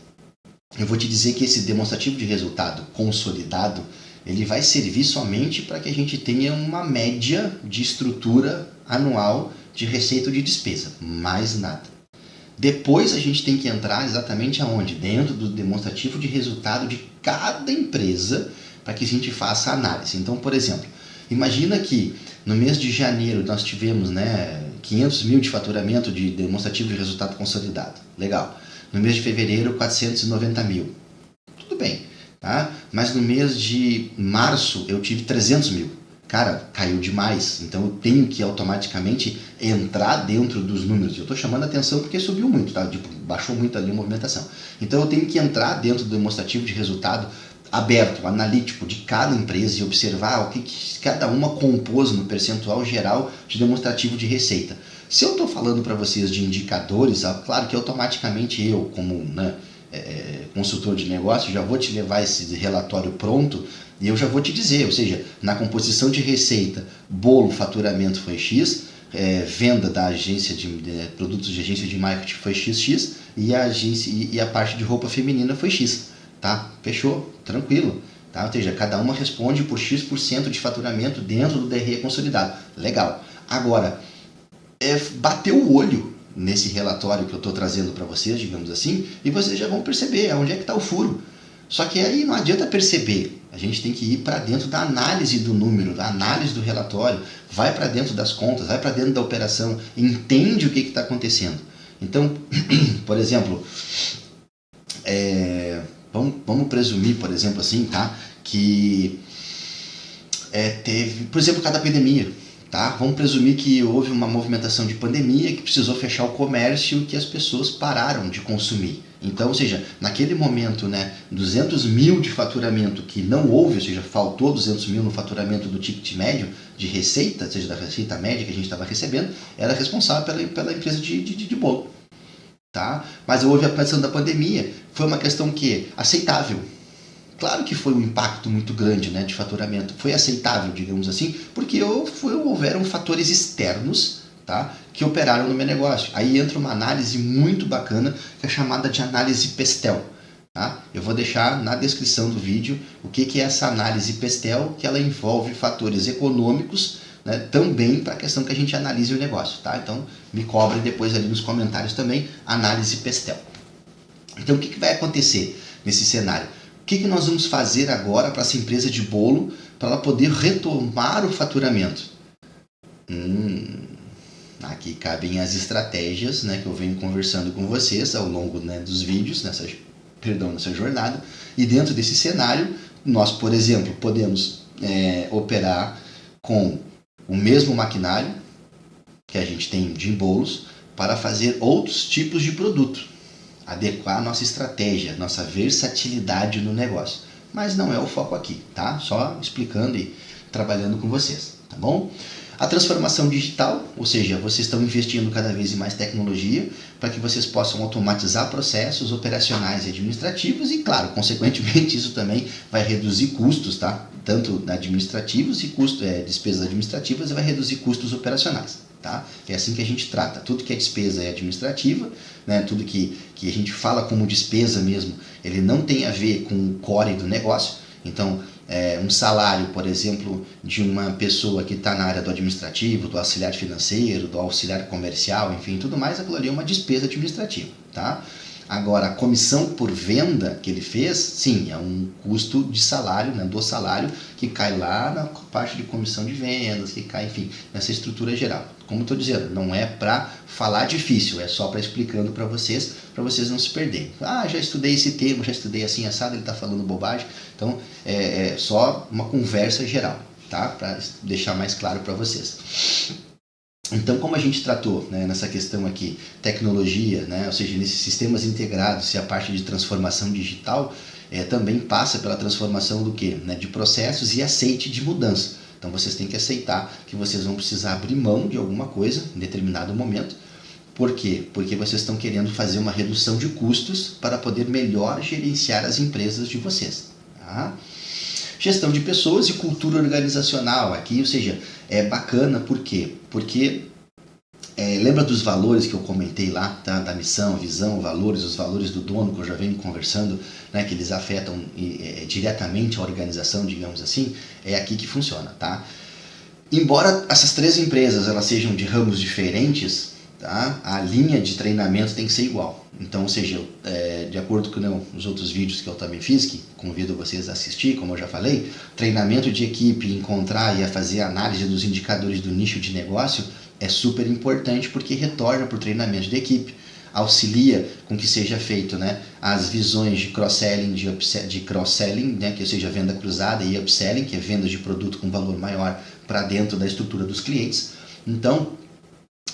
Eu vou te dizer que esse demonstrativo de resultado consolidado, ele vai servir somente para que a gente tenha uma média de estrutura anual de receita ou de despesa, mais nada. Depois a gente tem que entrar exatamente aonde? Dentro do demonstrativo de resultado de cada empresa para que a gente faça a análise. Então, por exemplo, imagina que no mês de janeiro nós tivemos 500 mil de faturamento de demonstrativo de resultado consolidado. Legal. No mês de fevereiro, 490 mil. Tudo bem. Tá? Mas no mês de março eu tive 300 mil. Cara, caiu demais. Então eu tenho que automaticamente entrar dentro dos números. Eu estou chamando a atenção porque subiu muito, tá? Baixou muito ali a movimentação. Então eu tenho que entrar dentro do demonstrativo de resultado aberto, analítico de cada empresa e observar o que cada uma compôs no percentual geral de demonstrativo de receita. Se eu estou falando para vocês de indicadores, claro que automaticamente eu, como consultor de negócio, já vou te levar esse relatório pronto e eu já vou te dizer, ou seja, na composição de receita, bolo, faturamento foi X, venda da agência de produtos de agência de marketing foi XX e a parte de roupa feminina foi X. Tá? Fechou, tranquilo. Tá? Ou seja, cada uma responde por X% de faturamento dentro do DRE consolidado. Legal. Agora, bater o olho nesse relatório que eu estou trazendo para vocês, digamos assim, e vocês já vão perceber onde é que está o furo. Só que aí não adianta perceber. A gente tem que ir para dentro da análise do número, da análise do relatório, vai para dentro das contas, vai para dentro da operação, entende o que está acontecendo. Então, por exemplo, vamos presumir, por exemplo, assim, tá? Que teve, por exemplo, cada pandemia, tá? Vamos presumir que houve uma movimentação de pandemia que precisou fechar o comércio, que as pessoas pararam de consumir. Então, ou seja, naquele momento, 200 mil de faturamento que não houve, ou seja, faltou 200 mil no faturamento do ticket médio de receita, ou seja, da receita média que a gente estava recebendo, era responsável pela empresa de bolo. Tá? Mas houve a questão da pandemia, foi uma questão que aceitável. Claro que foi um impacto muito grande, de faturamento, foi aceitável, digamos assim, porque houveram fatores externos, tá, que operaram no meu negócio. Aí entra uma análise muito bacana, que é chamada de análise PESTEL. Tá? Eu vou deixar na descrição do vídeo o que é essa análise PESTEL, que ela envolve fatores econômicos, também para a questão que a gente analise o negócio. Tá? Então, me cobrem depois ali nos comentários também, análise PESTEL. Então, o que vai acontecer nesse cenário? O que nós vamos fazer agora para essa empresa de bolo, para ela poder retomar o faturamento? Aqui cabem as estratégias, que eu venho conversando com vocês ao longo dos vídeos, nessa jornada. E dentro desse cenário, nós, por exemplo, podemos operar com o mesmo maquinário que a gente tem de bolos para fazer outros tipos de produto, adequar a nossa estratégia, nossa versatilidade no negócio. Mas não é o foco aqui, tá? Só explicando e trabalhando com vocês, tá bom? A transformação digital, ou seja, vocês estão investindo cada vez em mais tecnologia para que vocês possam automatizar processos operacionais e administrativos e, claro, consequentemente, isso também vai reduzir custos, tá? Tanto administrativos e despesas administrativas, e vai reduzir custos operacionais. Tá? É assim que a gente trata. Tudo que é despesa é administrativa, tudo que a gente fala como despesa mesmo, ele não tem a ver com o core do negócio. Então, um salário, por exemplo, de uma pessoa que está na área do administrativo, do auxiliar financeiro, do auxiliar comercial, enfim, tudo mais, aquilo ali é uma despesa administrativa. Tá? Agora, a comissão por venda que ele fez, sim, é um custo de salário, do salário, que cai lá na parte de comissão de vendas, que cai, enfim, nessa estrutura geral. Como eu estou dizendo, não é para falar difícil, é só para explicando para vocês não se perderem. Já estudei esse termo, já estudei assim, assado, ele está falando bobagem. Então, é só uma conversa geral, tá? Para deixar mais claro para vocês. Então, como a gente tratou, né, nessa questão aqui, tecnologia, né, ou seja, nesses sistemas integrados e a parte de transformação digital, também passa pela transformação do quê? Né, de processos e aceite de mudança. Então, vocês têm que aceitar que vocês vão precisar abrir mão de alguma coisa em determinado momento. Por quê? Porque vocês estão querendo fazer uma redução de custos para poder melhor gerenciar as empresas de vocês. Tá? Gestão de pessoas e cultura organizacional aqui, ou seja, é bacana por quê? Porque lembra dos valores que eu comentei lá, tá? Da missão, visão, valores, os valores do dono que eu já venho conversando, né? Que eles afetam diretamente a organização, digamos assim, é aqui que funciona, tá? Embora essas 3 empresas elas sejam de ramos diferentes, tá? A linha de treinamento tem que ser igual. Então, ou seja, de acordo com os outros vídeos que eu também fiz, que convido vocês a assistir, como eu já falei, treinamento de equipe, encontrar e a fazer análise dos indicadores do nicho de negócio é super importante porque retorna para o treinamento de equipe, auxilia com que seja feito, né, as visões de cross-selling, de cross-selling, né, que seja venda cruzada, e upselling, que é venda de produto com valor maior para dentro da estrutura dos clientes. Então,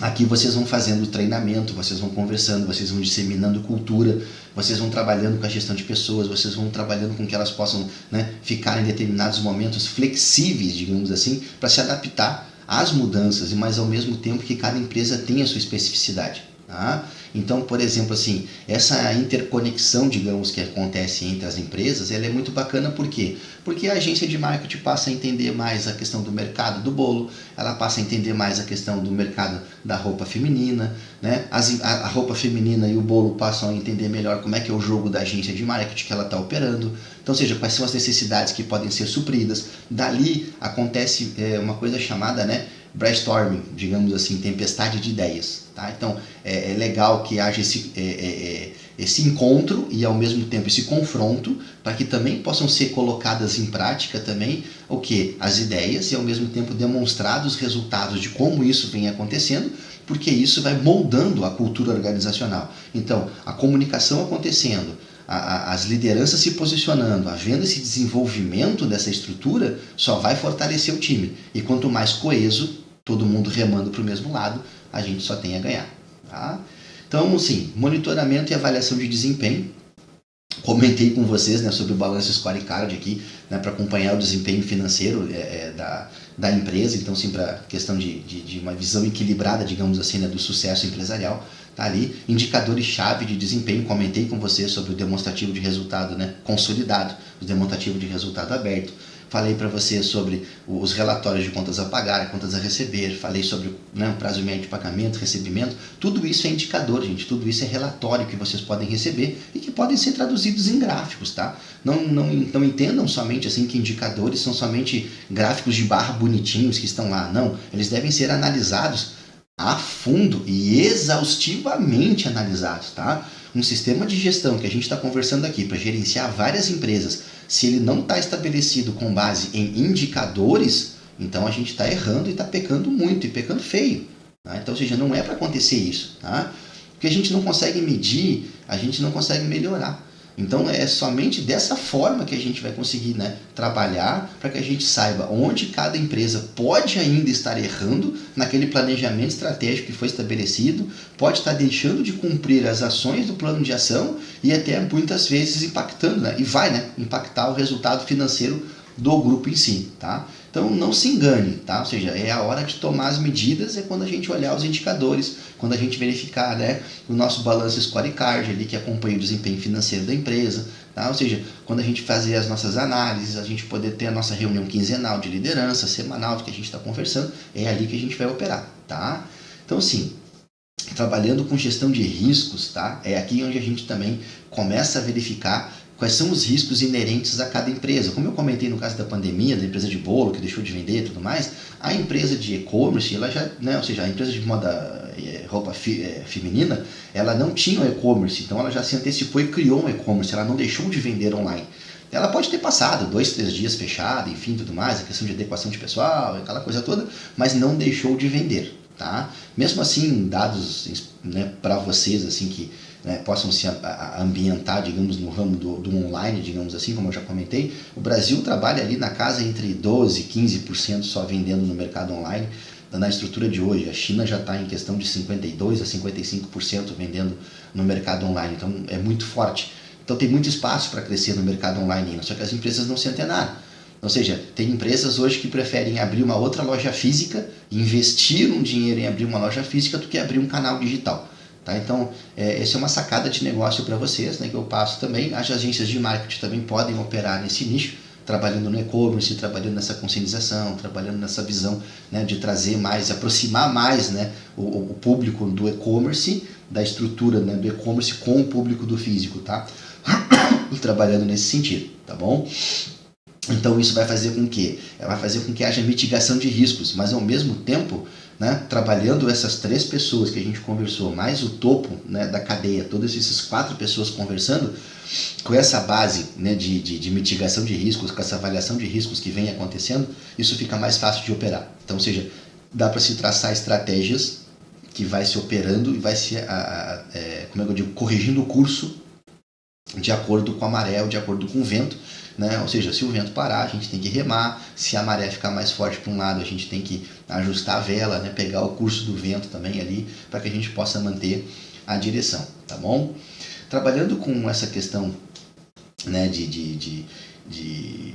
aqui vocês vão fazendo treinamento, vocês vão conversando, vocês vão disseminando cultura, vocês vão trabalhando com a gestão de pessoas, vocês vão trabalhando com que elas possam, né, ficar em determinados momentos flexíveis, digamos assim, para se adaptar às mudanças, mas ao mesmo tempo que cada empresa tem a sua especificidade. Tá? Então, por exemplo, assim, essa interconexão, digamos, que acontece entre as empresas, ela é muito bacana, por quê? Porque a agência de marketing passa a entender mais a questão do mercado do bolo, ela passa a entender mais a questão do mercado da roupa feminina, né? A roupa feminina e o bolo passam a entender melhor como é que é o jogo da agência de marketing que ela está operando, então, ou seja, quais são as necessidades que podem ser supridas. Dali acontece uma coisa chamada, né, brainstorming, digamos assim, tempestade de ideias. Tá? Então, é legal que haja esse encontro e, ao mesmo tempo, esse confronto, para que também possam ser colocadas em prática também o que? As ideias e, ao mesmo tempo, demonstrados os resultados de como isso vem acontecendo, porque isso vai moldando a cultura organizacional. Então, a comunicação acontecendo, as lideranças se posicionando, havendo esse desenvolvimento dessa estrutura, só vai fortalecer o time. E quanto mais coeso, todo mundo remando para o mesmo lado, a gente só tem a ganhar. Tá? Então, sim, monitoramento e avaliação de desempenho. Comentei com vocês, né, sobre o balanço scorecard aqui, né, para acompanhar o desempenho financeiro da empresa. Então, sim, para questão de uma visão equilibrada, digamos assim, né, do sucesso empresarial. Tá ali, indicadores-chave de desempenho, comentei com você sobre o demonstrativo de resultado, né, consolidado, o demonstrativo de resultado aberto. Falei para você sobre os relatórios de contas a pagar, contas a receber, falei sobre, né, o prazo médio de pagamento, recebimento. Tudo isso é indicador, gente, tudo isso é relatório que vocês podem receber e que podem ser traduzidos em gráficos, tá? Não entendam somente assim que indicadores são somente gráficos de barra bonitinhos que estão lá, não. Eles devem ser analisados a fundo e exaustivamente analisados, tá? Um sistema de gestão que a gente está conversando aqui para gerenciar várias empresas, se ele não está estabelecido com base em indicadores, então a gente está errando e está pecando muito e pecando feio. Tá? Então, ou seja, não é para acontecer isso, tá? Porque a gente não consegue medir, a gente não consegue melhorar. Então é somente dessa forma que a gente vai conseguir, né, trabalhar para que a gente saiba onde cada empresa pode ainda estar errando naquele planejamento estratégico que foi estabelecido, pode estar deixando de cumprir as ações do plano de ação e até muitas vezes impactando, né, e vai, né, impactar o resultado financeiro do grupo em si, tá? Então não se engane, tá? Ou seja, é a hora de tomar as medidas, é quando a gente olhar os indicadores, quando a gente verificar, né, o nosso balanço scorecard ali que acompanha o desempenho financeiro da empresa, tá? Ou seja, quando a gente fazer as nossas análises, a gente poder ter a nossa reunião quinzenal de liderança, semanal que a gente está conversando, é ali que a gente vai operar, tá? Então, assim, trabalhando com gestão de riscos, tá? É aqui onde a gente também começa a verificar quais são os riscos inerentes a cada empresa. Como eu comentei no caso da pandemia, da empresa de bolo que deixou de vender e tudo mais, a empresa de e-commerce, ela já, né, ou seja, a empresa de moda, roupa feminina, ela não tinha um e-commerce, então ela já se antecipou e criou um e-commerce, ela não deixou de vender online. Ela pode ter passado 2, 3 dias fechada, enfim, tudo mais, a questão de adequação de pessoal, aquela coisa toda, mas não deixou de vender, tá? Mesmo assim, dados, né, para vocês, assim, que, né, possam se ambientar, digamos, no ramo do online, digamos assim, como eu já comentei, o Brasil trabalha ali na casa entre 12% e 15% só vendendo no mercado online. na estrutura de hoje. A China já está em questão de 52% a 55% vendendo no mercado online, então é muito forte. Então tem muito espaço para crescer no mercado online ainda, só que as empresas não se antenaram. Ou seja, tem empresas hoje que preferem abrir uma outra loja física, investir um dinheiro em abrir uma loja física do que abrir um canal digital. Tá? Então, essa é uma sacada de negócio para vocês, né, que eu passo também. As agências de marketing também podem operar nesse nicho, trabalhando no e-commerce, trabalhando nessa conscientização, trabalhando nessa visão, né, de trazer mais, aproximar mais, né, o público do e-commerce, da estrutura, né, do e-commerce com o público do físico, tá? Trabalhando nesse sentido, tá bom? Então isso vai fazer com que? Vai fazer com que haja mitigação de riscos, mas ao mesmo tempo, né, trabalhando essas 3 pessoas que a gente conversou, mais o topo, né, da cadeia, todas essas 4 pessoas conversando, com essa base, né, de mitigação de riscos, com essa avaliação de riscos que vem acontecendo, isso fica mais fácil de operar. Então, ou seja, dá para se traçar estratégias que vai se operando e vai se, como é que eu digo, corrigindo o curso de acordo com a maré ou de acordo com o vento, né? Ou seja, se o vento parar, a gente tem que remar, se a maré ficar mais forte para um lado, a gente tem que ajustar a vela, né? Pegar o curso do vento também ali, para que a gente possa manter a direção, tá bom? Trabalhando com essa questão, né,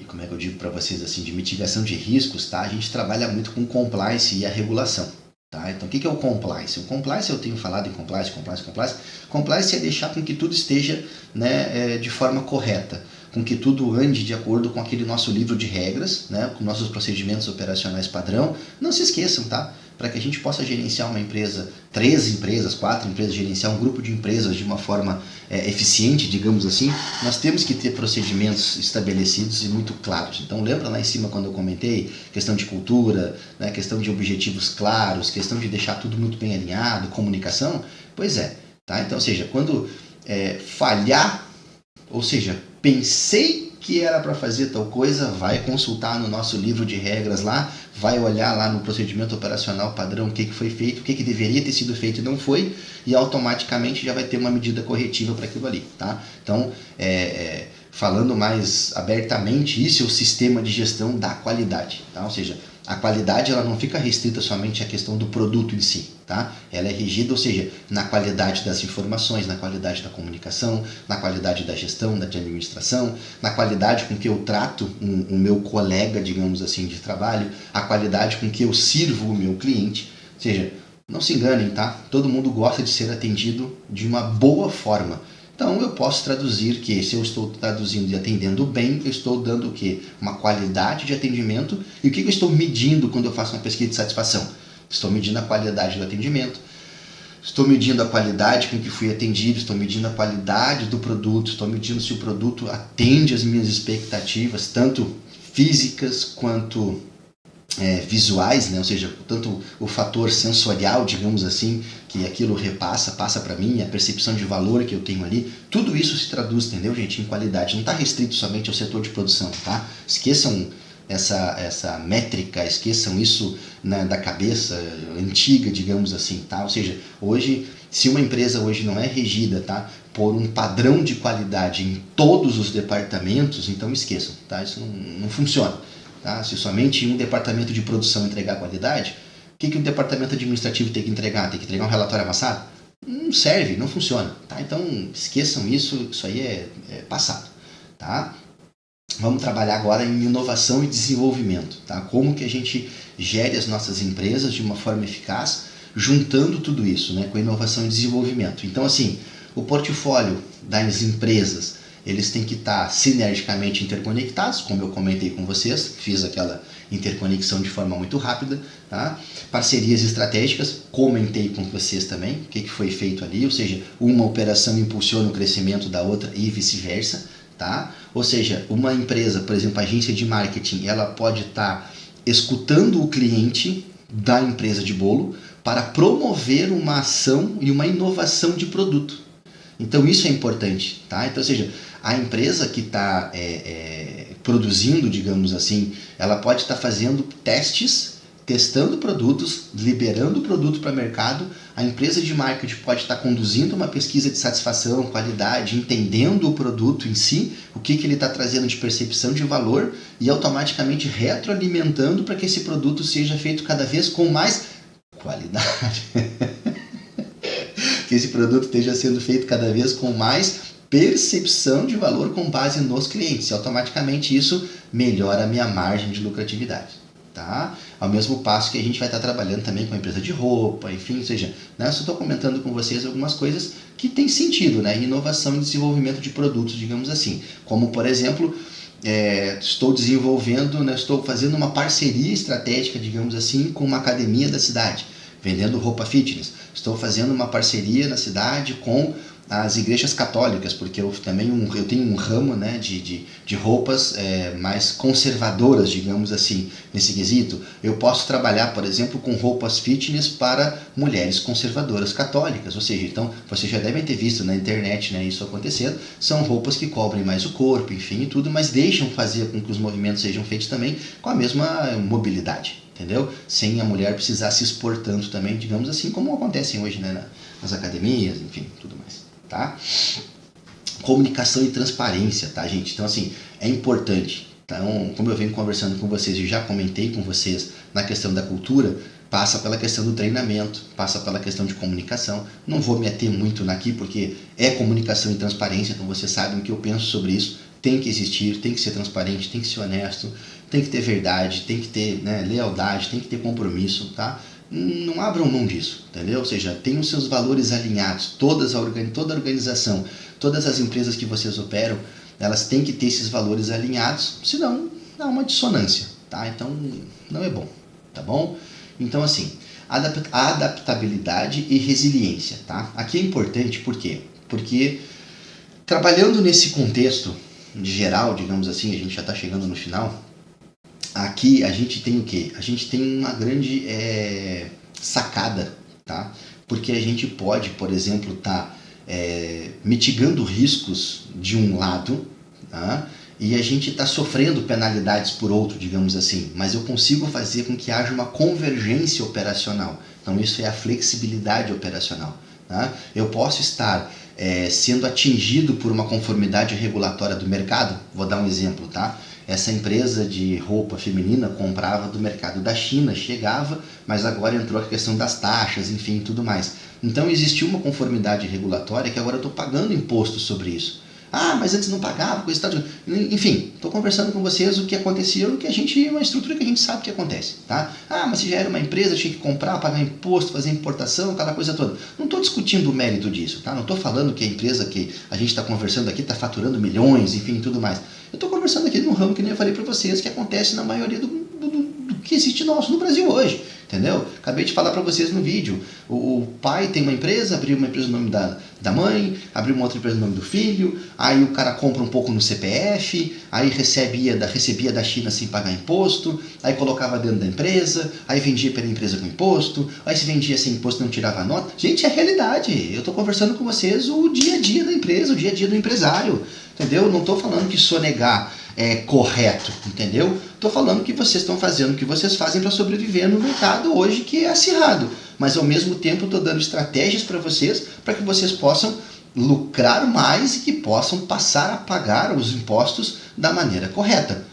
como é que eu digo para vocês, assim, de mitigação de riscos, tá? A gente trabalha muito com compliance e a regulação. Tá? Então, o que é o compliance? O compliance, eu tenho falado em compliance. Compliance é deixar com que tudo esteja, né, de forma correta, com que tudo ande de acordo com aquele nosso livro de regras, né, com nossos procedimentos operacionais padrão. Não se esqueçam, tá? Para que a gente possa gerenciar uma empresa, 3 empresas, 4 empresas, gerenciar um grupo de empresas de uma forma eficiente, digamos assim, nós temos que ter procedimentos estabelecidos e muito claros. Então lembra lá em cima quando eu comentei questão de cultura, né, questão de objetivos claros, questão de deixar tudo muito bem alinhado, comunicação? Pois é, tá? Então, ou seja, quando falhar, ou seja, pensei que era para fazer tal coisa, vai consultar no nosso livro de regras lá, vai olhar lá no procedimento operacional padrão o que foi feito, o que deveria ter sido feito e não foi, e automaticamente já vai ter uma medida corretiva para aquilo ali, tá? Então, falando mais abertamente, isso é o sistema de gestão da qualidade, tá? Ou seja, a qualidade ela não fica restrita somente à questão do produto em si, tá? Ela é regida, ou seja, na qualidade das informações, na qualidade da comunicação, na qualidade da gestão, da administração, na qualidade com que eu trato o meu colega, digamos assim, de trabalho, a qualidade com que eu sirvo o meu cliente. Ou seja, não se enganem, tá? Todo mundo gosta de ser atendido de uma boa forma. Então eu posso traduzir que se eu estou traduzindo e atendendo bem, eu estou dando o quê? Uma qualidade de atendimento. E o que eu estou medindo quando eu faço uma pesquisa de satisfação? Estou medindo a qualidade do atendimento, estou medindo a qualidade com que fui atendido, estou medindo a qualidade do produto, estou medindo se o produto atende às minhas expectativas, tanto físicas quanto visuais, né? Ou seja, tanto o fator sensorial, digamos assim, que aquilo passa para mim, a percepção de valor que eu tenho ali, tudo isso se traduz, entendeu, gente, em qualidade. Não está restrito somente ao setor de produção, tá? Esqueçam essa métrica, esqueçam isso, né, da cabeça antiga, digamos assim, tá? Ou seja, hoje, se uma empresa hoje não é regida, tá, por um padrão de qualidade em todos os departamentos, então esqueçam, tá? Isso não funciona. Tá? Se somente um departamento de produção entregar qualidade, o que o departamento administrativo tem que entregar? Tem que entregar um relatório amassado? Não serve, não funciona. Tá? Então esqueçam isso aí é passado. Tá? Vamos trabalhar agora em inovação e desenvolvimento. Tá? Como que a gente gere as nossas empresas de uma forma eficaz, juntando tudo isso, né, com inovação e desenvolvimento. Então, assim, o portfólio das empresas, eles têm que estar sinergicamente interconectados, como eu comentei com vocês, fiz aquela interconexão de forma muito rápida, tá? Parcerias estratégicas, comentei com vocês também, o que foi feito ali, ou seja, uma operação impulsiona o crescimento da outra e vice-versa, tá? Ou seja, uma empresa, por exemplo, a agência de marketing, ela pode estar escutando o cliente da empresa de bolo para promover uma ação e uma inovação de produto. Então isso é importante, tá? Então, ou seja, a empresa que está produzindo, digamos assim, ela pode estar fazendo testes testando produtos, liberando o produto para o mercado, a empresa de marketing pode estar conduzindo uma pesquisa de satisfação, qualidade, entendendo o produto em si, o que ele está trazendo de percepção de valor e automaticamente retroalimentando para que esse produto seja feito cada vez com mais qualidade. Que esse produto esteja sendo feito cada vez com mais percepção de valor com base nos clientes. E automaticamente isso melhora a minha margem de lucratividade. Tá? Ao mesmo passo que a gente vai estar trabalhando também com a empresa de roupa, enfim, ou seja, né, eu só estou comentando com vocês algumas coisas que têm sentido, né? Inovação e desenvolvimento de produtos, digamos assim. Como, por exemplo, estou desenvolvendo, né, estou fazendo uma parceria estratégica, digamos assim, com uma academia da cidade, vendendo roupa fitness. Estou fazendo uma parceria na cidade com as igrejas católicas, porque eu tenho um ramo, né, de roupas mais conservadoras, digamos assim, nesse quesito. Eu posso trabalhar, por exemplo, com roupas fitness para mulheres conservadoras católicas, ou seja, então vocês já devem ter visto na internet, né, isso acontecendo. São roupas que cobrem mais o corpo, enfim, e tudo, mas deixam fazer com que os movimentos sejam feitos também com a mesma mobilidade, entendeu? Sem a mulher precisar se expor tanto também, digamos assim, como acontecem hoje, né, nas academias, enfim, tudo mais. Tá? Comunicação e transparência, tá, gente? Então, assim, é importante. Então, como eu venho conversando com vocês e já comentei com vocês na questão da cultura, passa pela questão do treinamento, passa pela questão de comunicação. Não vou me ater muito aqui porque é comunicação e transparência, então vocês sabem o que eu penso sobre isso. Tem que existir, tem que ser transparente, tem que ser honesto, tem que ter verdade, tem que ter, né, lealdade, tem que ter compromisso, tá? Não abram mão disso, entendeu? Ou seja, tenham seus valores alinhados, toda a organização, todas as empresas que vocês operam, elas têm que ter esses valores alinhados, senão dá uma dissonância, tá? Então, não é bom, tá bom? Então, assim, adaptabilidade e resiliência, tá? Aqui é importante, por quê? Porque trabalhando nesse contexto geral, digamos assim, a gente já está chegando no final. Aqui a gente tem o quê? A gente tem uma grande sacada, tá? Porque a gente pode, por exemplo, estar mitigando riscos de um lado, tá? E a gente está sofrendo penalidades por outro, digamos assim, mas eu consigo fazer com que haja uma convergência operacional. Então isso é a flexibilidade operacional. Tá? Eu posso estar sendo atingido por uma conformidade regulatória do mercado, vou dar um exemplo, tá? Essa empresa de roupa feminina comprava do mercado da China, chegava, mas agora entrou a questão das taxas, enfim, tudo mais. Então existiu uma conformidade regulatória que agora eu estou pagando imposto sobre isso. Ah, mas antes não pagava, coisa e tal. Enfim, estou conversando com vocês o que acontecia, uma estrutura que a gente sabe o que acontece, tá? Ah, mas se já era uma empresa, tinha que comprar, pagar imposto, fazer importação, aquela coisa toda. Não estou discutindo o mérito disso, tá? Não estou falando que a empresa que a gente está conversando aqui está faturando milhões, enfim, tudo mais. Eu estou conversando aqui num ramo que nem eu falei para vocês, que acontece na maioria do que existe no Brasil hoje, entendeu? Acabei de falar para vocês no vídeo, o pai tem uma empresa, abriu uma empresa no nome da mãe, abriu uma outra empresa no nome do filho, aí o cara compra um pouco no CPF, aí recebia da China sem pagar imposto, aí colocava dentro da empresa, aí vendia pela empresa com imposto, aí se vendia sem imposto não tirava nota. Gente, é realidade, eu estou conversando com vocês o dia a dia da empresa, o dia a dia do empresário, entendeu? Não estou falando que sonegar é correto, entendeu? Estou falando que vocês estão fazendo o que vocês fazem para sobreviver no mercado hoje que é acirrado, mas ao mesmo tempo estou dando estratégias para que vocês possam lucrar mais e que possam passar a pagar os impostos da maneira correta.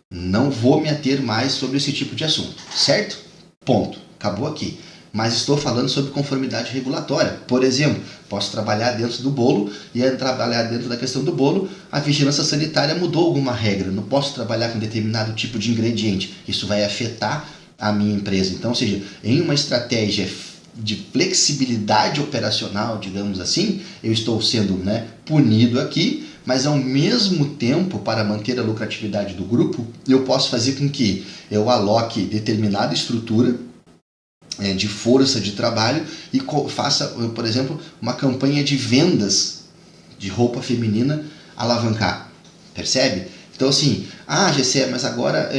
Não vou me ater mais sobre esse tipo de assunto, certo? Ponto. Acabou aqui. Mas estou falando sobre conformidade regulatória. Por exemplo, posso trabalhar dentro do bolo e trabalhar dentro da questão do bolo, a vigilância sanitária mudou alguma regra. Não posso trabalhar com determinado tipo de ingrediente. Isso vai afetar a minha empresa. Então, ou seja, em uma estratégia de flexibilidade operacional, digamos assim, eu estou sendo, né, punido aqui, mas ao mesmo tempo, para manter a lucratividade do grupo, eu posso fazer com que eu aloque determinada estrutura de força de trabalho e faça, por exemplo, uma campanha de vendas de roupa feminina alavancar, percebe? Então assim, Gessé, mas agora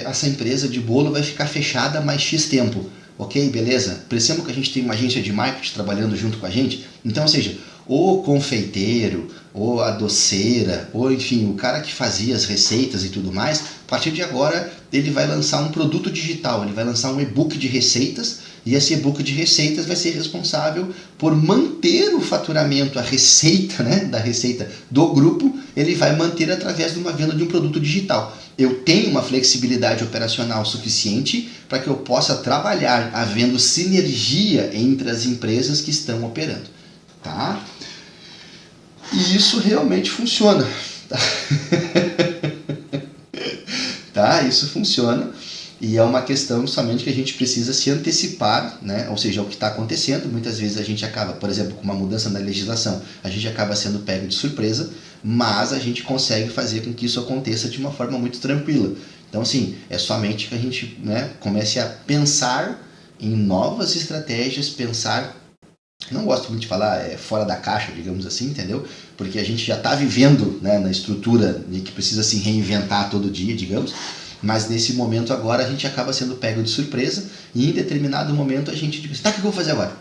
essa empresa de bolo vai ficar fechada mais X tempo, ok, beleza? Percebam que a gente tem uma agência de marketing trabalhando junto com a gente, então, ou seja, o confeiteiro, ou a doceira, ou enfim, o cara que fazia as receitas e tudo mais, a partir de agora ele vai lançar um produto digital, ele vai lançar um e-book de receitas, e esse e-book de receitas vai ser responsável por manter o faturamento, a receita, né, da receita do grupo, ele vai manter através de uma venda de um produto digital. Eu tenho uma flexibilidade operacional suficiente para que eu possa trabalhar havendo sinergia entre as empresas que estão operando. Tá? E isso realmente funciona. Tá? Tá? Isso funciona. E é uma questão somente que a gente precisa se antecipar, né? Ou seja, o que está acontecendo. Muitas vezes a gente acaba, por exemplo, com uma mudança na legislação, a gente acaba sendo pego de surpresa, mas a gente consegue fazer com que isso aconteça de uma forma muito tranquila. Então, assim, é somente que a gente, né, comece a pensar em novas estratégias, pensar, não gosto muito de falar fora da caixa, digamos assim, entendeu? Porque a gente já está vivendo, né, na estrutura de que precisa se reinventar todo dia, digamos. Mas nesse momento agora a gente acaba sendo pego de surpresa e em determinado momento a gente diz, tá, o que eu vou fazer agora?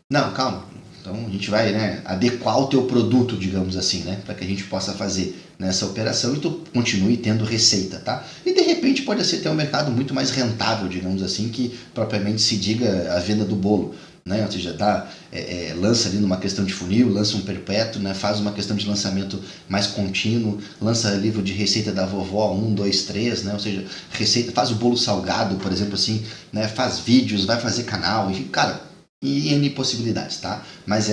Não, calma. Então a gente vai, né, adequar o teu produto, digamos assim, né, para que a gente possa fazer nessa operação e tu continue tendo receita, tá? E de repente pode ser ter um mercado muito mais rentável, digamos assim, que propriamente se diga a venda do bolo. Né? Ou seja, lança ali numa questão de funil, lança um perpétuo, né? Faz uma questão de lançamento mais contínuo, lança livro de receita da vovó 1, 2, 3, né? Ou seja, receita, faz o bolo salgado, por exemplo, assim, né? Faz vídeos, vai fazer canal, enfim, cara, e N possibilidades, tá? Mas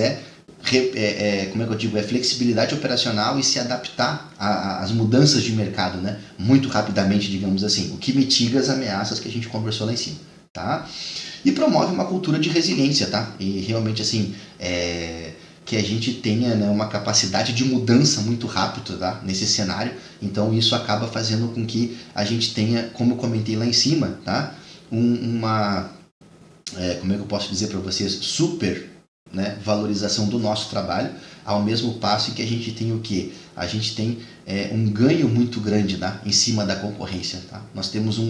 como é que eu digo, é flexibilidade operacional e se adaptar às mudanças de mercado, né? Muito rapidamente, digamos assim, o que mitiga as ameaças que a gente conversou lá em cima, tá? E promove uma cultura de resiliência, tá? E realmente, assim, que a gente tenha, né, uma capacidade de mudança muito rápida, tá? Nesse cenário. Então, isso acaba fazendo com que a gente tenha, como eu comentei lá em cima, tá? Como é que eu posso dizer para vocês? Super, né, valorização do nosso trabalho, ao mesmo passo em que a gente tem o quê? A gente tem um ganho muito grande, tá? Em cima da concorrência. Tá? Nós temos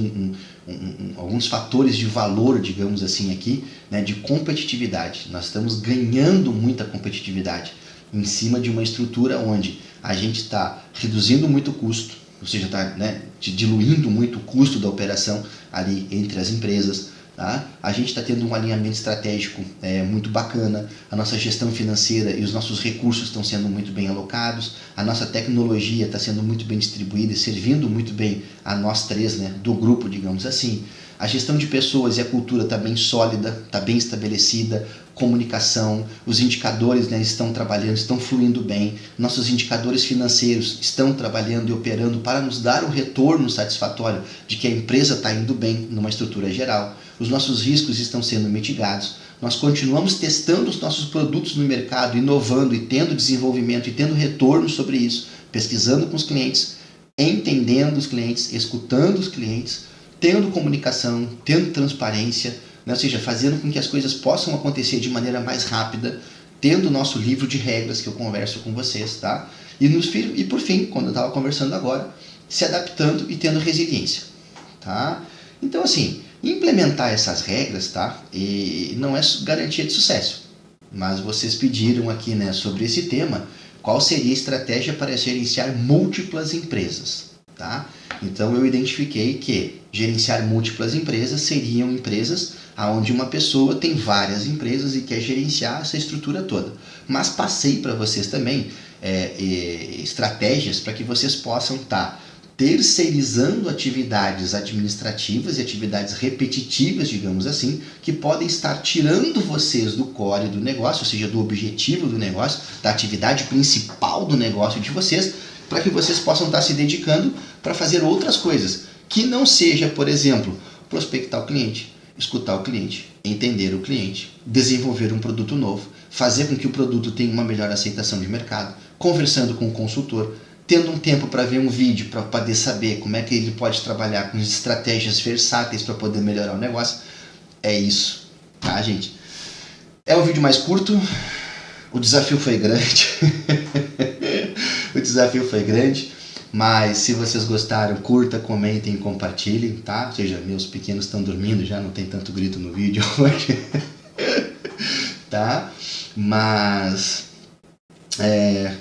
alguns fatores de valor, digamos assim, aqui, né, de competitividade. Nós estamos ganhando muita competitividade em cima de uma estrutura onde a gente está reduzindo muito o custo, ou seja, está, né, diluindo muito o custo da operação ali entre as empresas. Tá? A gente está tendo um alinhamento estratégico muito bacana, a nossa gestão financeira e os nossos recursos estão sendo muito bem alocados, a nossa tecnologia está sendo muito bem distribuída e servindo muito bem a nós três, né, do grupo, digamos assim. A gestão de pessoas e a cultura está bem sólida, está bem estabelecida, comunicação, os indicadores, né, estão trabalhando, estão fluindo bem, nossos indicadores financeiros estão trabalhando e operando para nos dar um retorno satisfatório de que a empresa está indo bem numa estrutura geral, os nossos riscos estão sendo mitigados, nós continuamos testando os nossos produtos no mercado, inovando e tendo desenvolvimento e tendo retorno sobre isso, pesquisando com os clientes, entendendo os clientes, escutando os clientes, tendo comunicação, tendo transparência, né? Ou seja, fazendo com que as coisas possam acontecer de maneira mais rápida, tendo o nosso livro de regras que eu converso com vocês, tá? E por fim, quando eu estava conversando agora, se adaptando e tendo resiliência, tá? Então, assim, implementar essas regras, tá? E não é garantia de sucesso, mas vocês pediram aqui, né, sobre esse tema, qual seria a estratégia para gerenciar múltiplas empresas, tá? Então eu identifiquei que gerenciar múltiplas empresas seriam empresas onde uma pessoa tem várias empresas e quer gerenciar essa estrutura toda. Mas passei para vocês também estratégias para que vocês possam estar terceirizando atividades administrativas e atividades repetitivas, digamos assim, que podem estar tirando vocês do core do negócio, ou seja, do objetivo do negócio, da atividade principal do negócio de vocês, para que vocês possam estar se dedicando para fazer outras coisas, que não seja, por exemplo, prospectar o cliente, escutar o cliente, entender o cliente, desenvolver um produto novo, fazer com que o produto tenha uma melhor aceitação de mercado, conversando com o consultor, tendo um tempo para ver um vídeo, para poder saber como é que ele pode trabalhar com estratégias versáteis para poder melhorar o negócio. É isso, tá, gente? É um vídeo mais curto, o desafio foi grande, mas se vocês gostaram, curta, comentem, compartilhem, tá? Ou seja, meus pequenos estão dormindo já, não tem tanto grito no vídeo hoje, tá? Mas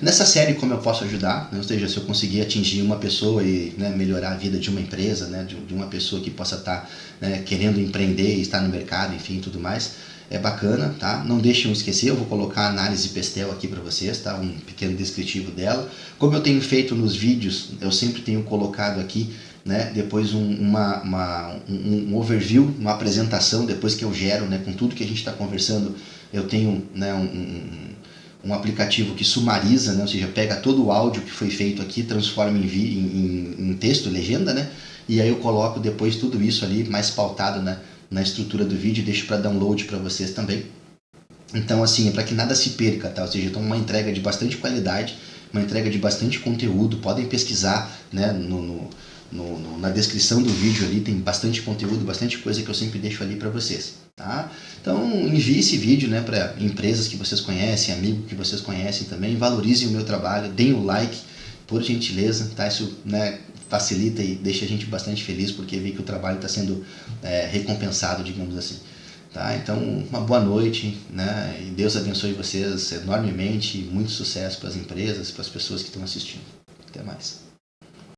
Nessa série, como eu posso ajudar, né? Ou seja, se eu conseguir atingir uma pessoa e, né, melhorar a vida de uma empresa, né, de uma pessoa que possa estar, né, querendo empreender e estar no mercado, enfim, tudo mais, é bacana, tá? Não deixem de esquecer, eu vou colocar a análise Pestel aqui para vocês, tá? Um pequeno descritivo dela. Como eu tenho feito nos vídeos, eu sempre tenho colocado aqui, né, depois um overview, uma apresentação, depois que eu gero, né, com tudo que a gente está conversando, eu tenho, né, um aplicativo que sumariza, né? Ou seja, pega todo o áudio que foi feito aqui, transforma em texto, legenda, né? E aí eu coloco depois tudo isso ali mais pautado, né, na estrutura do vídeo e deixo para download para vocês também. Então, assim, é para que nada se perca, tá? Ou seja, então uma entrega de bastante qualidade, uma entrega de bastante conteúdo. Podem pesquisar, né, na descrição do vídeo ali, tem bastante conteúdo, bastante coisa que eu sempre deixo ali para vocês, tá? Então envie esse vídeo, né, para empresas que vocês conhecem, amigos que vocês conhecem também, valorizem o meu trabalho, deem o like, por gentileza, tá? Isso, né, facilita e deixa a gente bastante feliz porque vê que o trabalho está sendo recompensado, digamos assim. Tá? Então, uma boa noite, né? E Deus abençoe vocês enormemente, muito sucesso para as empresas, para as pessoas que estão assistindo. Até mais.